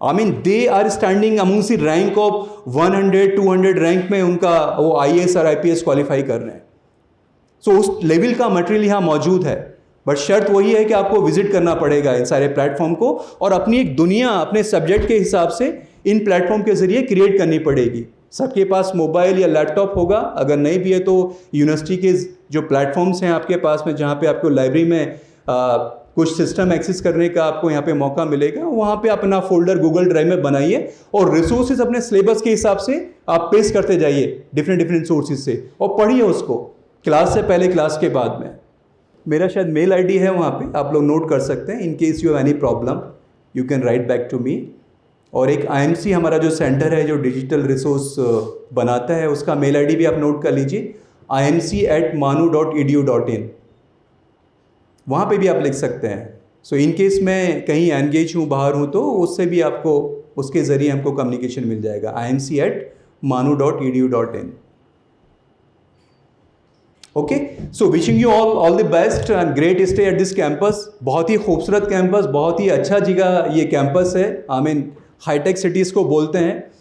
I mean they are standing amongst the rank of 100-200 rank में उनका वो IAS और IPS क्वालिफाई कर रहे हैं. सो उस लेवल का मटेरियल यहाँ मौजूद है. बट शर्त वही है कि आपको विजिट करना पड़ेगा इन सारे प्लेटफॉर्म को, और अपनी एक दुनिया अपने सब्जेक्ट के हिसाब से इन प्लेटफॉर्म के जरिए क्रिएट करनी पड़ेगी. सबके पास मोबाइल या लैपटॉप होगा, अगर नहीं भी है तो यूनिवर्सिटी के जो प्लेटफॉर्म्स हैं आपके पास में, जहाँ पे आपको लाइब्रेरी में कुछ सिस्टम एक्सेस करने का आपको यहाँ पे मौका मिलेगा, वहाँ पे अपना फोल्डर गूगल ड्राइव में बनाइए और रिसोर्सेज अपने सिलेबस के हिसाब से आप पेश करते जाइए डिफरेंट सोर्सेज से, और पढ़िए उसको क्लास से पहले क्लास के बाद में. मेरा शायद मेल ID है वहाँ पे, आप लोग नोट कर सकते हैं. In case you have any problem you can write back to me. और एक IMC हमारा जो सेंटर है जो डिजिटल रिसोर्स बनाता है, उसका मेल ID भी आप नोट कर लीजिए, imc@manu.edu.in. वहाँ पे भी आप लिख सकते हैं. सो इन केस मैं कहीं एंगेज हूँ, बाहर हूँ, तो उससे भी आपको उसके ज़रिए हमको कम्युनिकेशन मिल जाएगा, imc@manu.edu.in. Okay, so wishing you all the best and great stay at this campus. बहुत ही खूबसूरत कैंपस, बहुत ही अच्छा जगह ये कैंपस है. आई मीन हाईटेक सिटीज़ को बोलते हैं.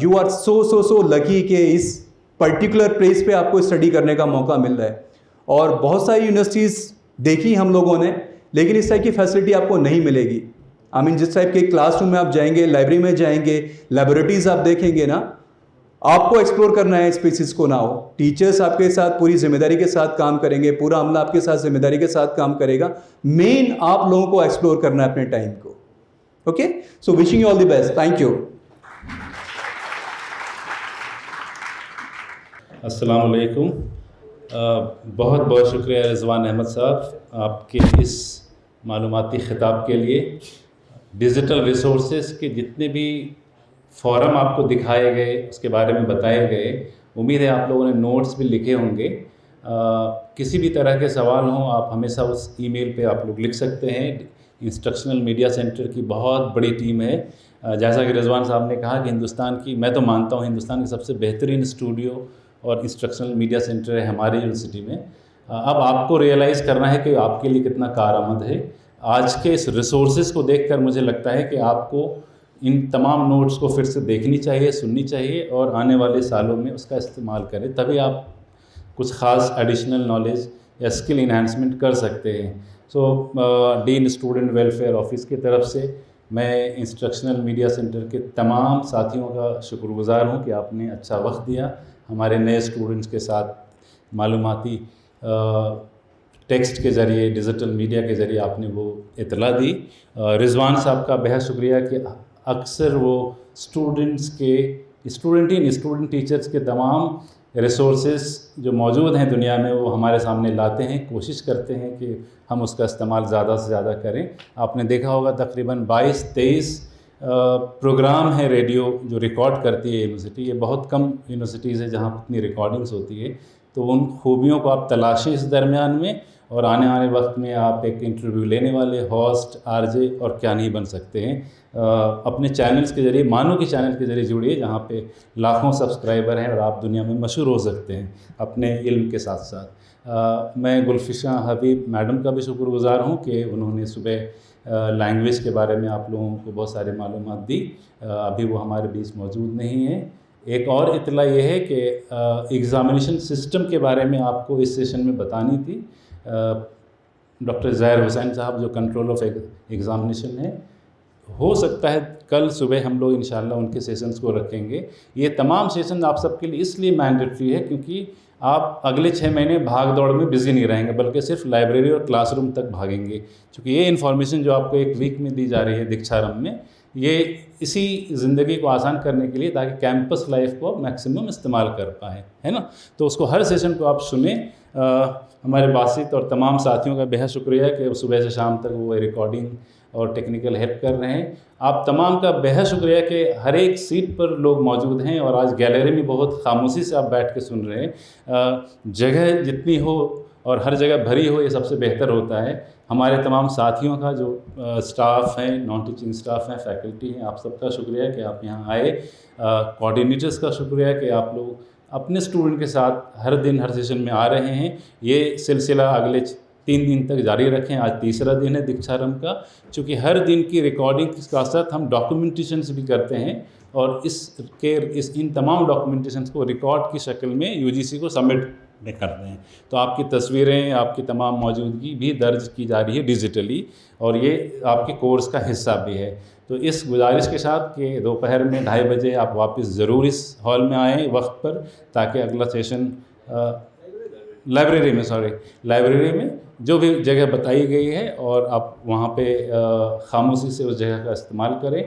यू आर सो लकी कि इस पर्टिकुलर प्लेस पे आपको स्टडी करने का मौका मिल रहा है. और बहुत सारी यूनिवर्सिटीज़ देखी हम लोगों ने, लेकिन इस टाइप की फैसिलिटी आपको नहीं मिलेगी. आई मीन जिस टाइप के क्लासरूम में आप जाएंगे, लाइब्रेरी में जाएंगे, लेबोरेटरीज आप देखेंगे ना, आपको एक्सप्लोर करना है स्पेसिस को। नाउ टीचर्स आपके साथ पूरी जिम्मेदारी के साथ काम करेंगे, पूरा अमला आपके साथ जिम्मेदारी के साथ काम करेगा। मेन आप लोगों को एक्सप्लोर करना है अपने टाइम को। Okay, so wishing you all the best. Thank you. अस्सलाम वालेकुम। बहुत बहुत शुक्रिया रिजवान अहमद साहब आपके इस मालूमाती ख़िताब के लिए। डिजिटल रिसोर्सेज के जितने भी फ़ोरम आपको दिखाए गए, उसके बारे में बताए गए, उम्मीद है आप लोगों ने नोट्स भी लिखे होंगे। किसी भी तरह के सवाल हों आप हमेशा उस ईमेल पे आप लोग लिख सकते हैं। इंस्ट्रक्शनल मीडिया सेंटर की बहुत बड़ी टीम है। जैसा कि रिजवान साहब ने कहा कि हिंदुस्तान की, मैं तो मानता हूँ हिंदुस्तान की सबसे बेहतरीन स्टूडियो और इंस्ट्रक्शनल मीडिया सेंटर है हमारी यूनिवर्सिटी में। अब आपको रियलाइज़ करना है कि आपके लिए कितना कारआमद है। आज के इस रिसोर्सेज को देखकर मुझे लगता है कि आपको इन तमाम नोट्स को फिर से देखनी चाहिए, सुननी चाहिए और आने वाले सालों में उसका इस्तेमाल करें, तभी आप कुछ ख़ास एडिशनल नॉलेज या स्किल इन्हांसमेंट कर सकते हैं। सो डीन स्टूडेंट वेलफेयर ऑफिस की तरफ से मैं इंस्ट्रक्शनल मीडिया सेंटर के तमाम साथियों का शुक्रगुज़ार हूँ कि आपने अच्छा वक्त दिया, हमारे नए स्टूडेंट्स के साथ मालूमाती टेक्स्ट के ज़रिए, डिजिटल मीडिया के ज़रिए आपने वो इतला दी। रिजवान साहब का बेहद शुक्रिया कि अक्सर वो स्टूडेंट टीचर्स के तमाम रिसोर्सेज जो मौजूद हैं दुनिया में वो हमारे सामने लाते हैं, कोशिश करते हैं कि हम उसका इस्तेमाल ज़्यादा से ज़्यादा करें। आपने देखा होगा तकरीबन 22-23 प्रोग्राम है रेडियो जो रिकॉर्ड करती है यूनिवर्सिटी। ये बहुत कम यूनिवर्सिटीज़ है जहाँ इतनी रिकॉर्डिंग्स होती है। तो उन खूबियों को आप तलाशें इस दरमियान में, और आने वाले वक्त में आप एक इंटरव्यू लेने वाले होस्ट, आरजे और क्या नहीं बन सकते हैं। अपने चैनल्स के ज़रिए, मानो के चैनल के ज़रिए जुड़िए जहाँ पे लाखों सब्सक्राइबर हैं और आप दुनिया में मशहूर हो सकते हैं अपने इल्म के साथ साथ। मैं गुलफिशा हबीब मैडम का भी शुक्रगुज़ार हूँ कि उन्होंने सुबह लैंग्वेज के बारे में आप लोगों को बहुत सारे मालूमात दी। अभी वो हमारे बीच मौजूद नहीं है। एक और इतला ये है कि एग्ज़ामिनेशन सिस्टम के बारे में आपको इस सेशन में बतानी थी। डॉक्टर ज़ाहिर हुसैन साहब जो कंट्रोल ऑफ एग्ज़ामिनेशन है, हो सकता है कल सुबह हम लोग इंशाल्लाह उनके सेशंस को रखेंगे। ये तमाम सेशन आप सबके लिए इसलिए मैंडेटरी है क्योंकि आप अगले 6 महीने भाग दौड़ में बिज़ी नहीं रहेंगे, बल्कि सिर्फ लाइब्रेरी और क्लासरूम तक भागेंगे। क्योंकि ये इन्फॉर्मेशन जो आपको एक वीक में दी जा रही है दीक्षारम में, ये इसी ज़िंदगी को आसान करने के लिए, ताकि कैंपस लाइफ को मैक्सिमम इस्तेमाल कर पाएँ, है ना। तो उसको हर सेशन को आप सुने। हमारे बासित और तमाम साथियों का बेहद शुक्रिया कि सुबह से शाम तक वो रिकॉर्डिंग और टेक्निकल हेल्प कर रहे हैं। आप तमाम का बेहद शुक्रिया कि हर एक सीट पर लोग मौजूद हैं और आज गैलरी में बहुत खामोशी से आप बैठ के सुन रहे हैं। जगह जितनी हो और हर जगह भरी हो, ये सबसे बेहतर होता है। हमारे तमाम साथियों का जो स्टाफ हैं, नॉन टीचिंग स्टाफ हैं, फैकल्टी हैं, आप सबका शुक्रिया कि आप यहाँ आए। कोऑर्डिनेटर्स का शुक्रिया कि आप लोग अपने स्टूडेंट के साथ हर दिन हर सेशन में आ रहे हैं। ये सिलसिला अगले 3 दिन तक जारी रखें। आज तीसरा दिन है दीक्षारम का। चूँकि हर दिन की रिकॉर्डिंग के साथ साथ हम डॉक्यूमेंटेशंस भी करते हैं और इन तमाम डॉक्यूमेंटेशंस को रिकॉर्ड की शक्ल में यूजीसी को सबमिट करते हैं। तो आपकी तस्वीरें, आपकी तमाम मौजूदगी भी दर्ज की जा रही है डिजिटली, और ये आपके कोर्स का हिस्सा भी है। तो इस गुजारिश के साथ कि दोपहर में 2:30 बजे आप वापस ज़रूर इस हॉल में आएँ वक्त पर, ताकि अगला सेशन लाइब्रेरी में जो भी जगह बताई गई है और आप वहाँ पे खामोशी से उस जगह का इस्तेमाल करें।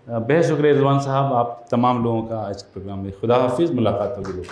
बेहद शुक्रिया रिजवान साहब, आप तमाम लोगों का आज के प्रोग्राम में। खुदा हाफिज़, मुलाकात होगी।